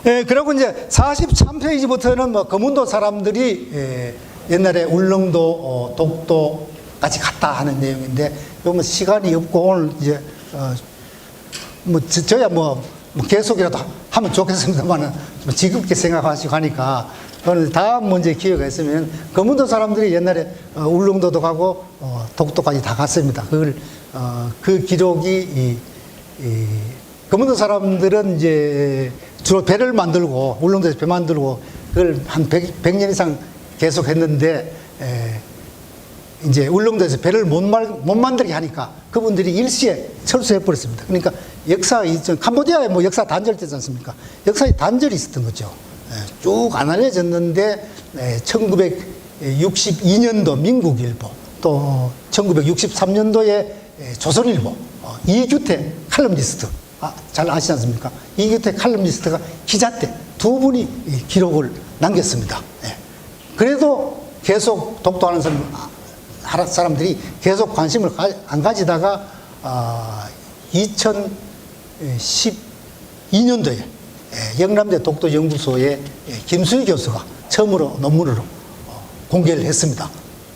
그리고 이제 43페이지부터는 뭐 거문도 사람들이 옛날에 울릉도, 독도까지 갔다 하는 내용인데, 요뭐 시간이 없고 오늘 이제 저야 계속이라도 하면 좋겠습니다만은 지겹게 생각하시고 하니까 오늘 다음 문제 기회가 있으면 거문도 사람들이 옛날에 울릉도도 가고 독도까지 다 갔습니다. 그 기록이 금운도 사람들은 이제 주로 배를 만들고, 울릉도에서 배 만들고, 그걸 한 100년 이상 계속 했는데, 이제 울릉도에서 배를 못 만들게 하니까 그분들이 일시에 철수해 버렸습니다. 그러니까 역사 이전, 캄보디아에 뭐 역사 단절되지 않습니까? 역사의 단절이 있었던 거죠. 쭉 안 알려졌는데, 1962년도 민국일보, 또 1963년도에 조선일보, 이규태 칼럼니스트, 잘 아시지 않습니까? 이규태 칼럼니스트가 기자 때 두 분이 기록을 남겼습니다. 그래도 계속 독도하는 사람들이 계속 관심을 안 가지다가 2012년도에 영남대 독도연구소의 김수희 교수가 처음으로 논문으로 공개를 했습니다.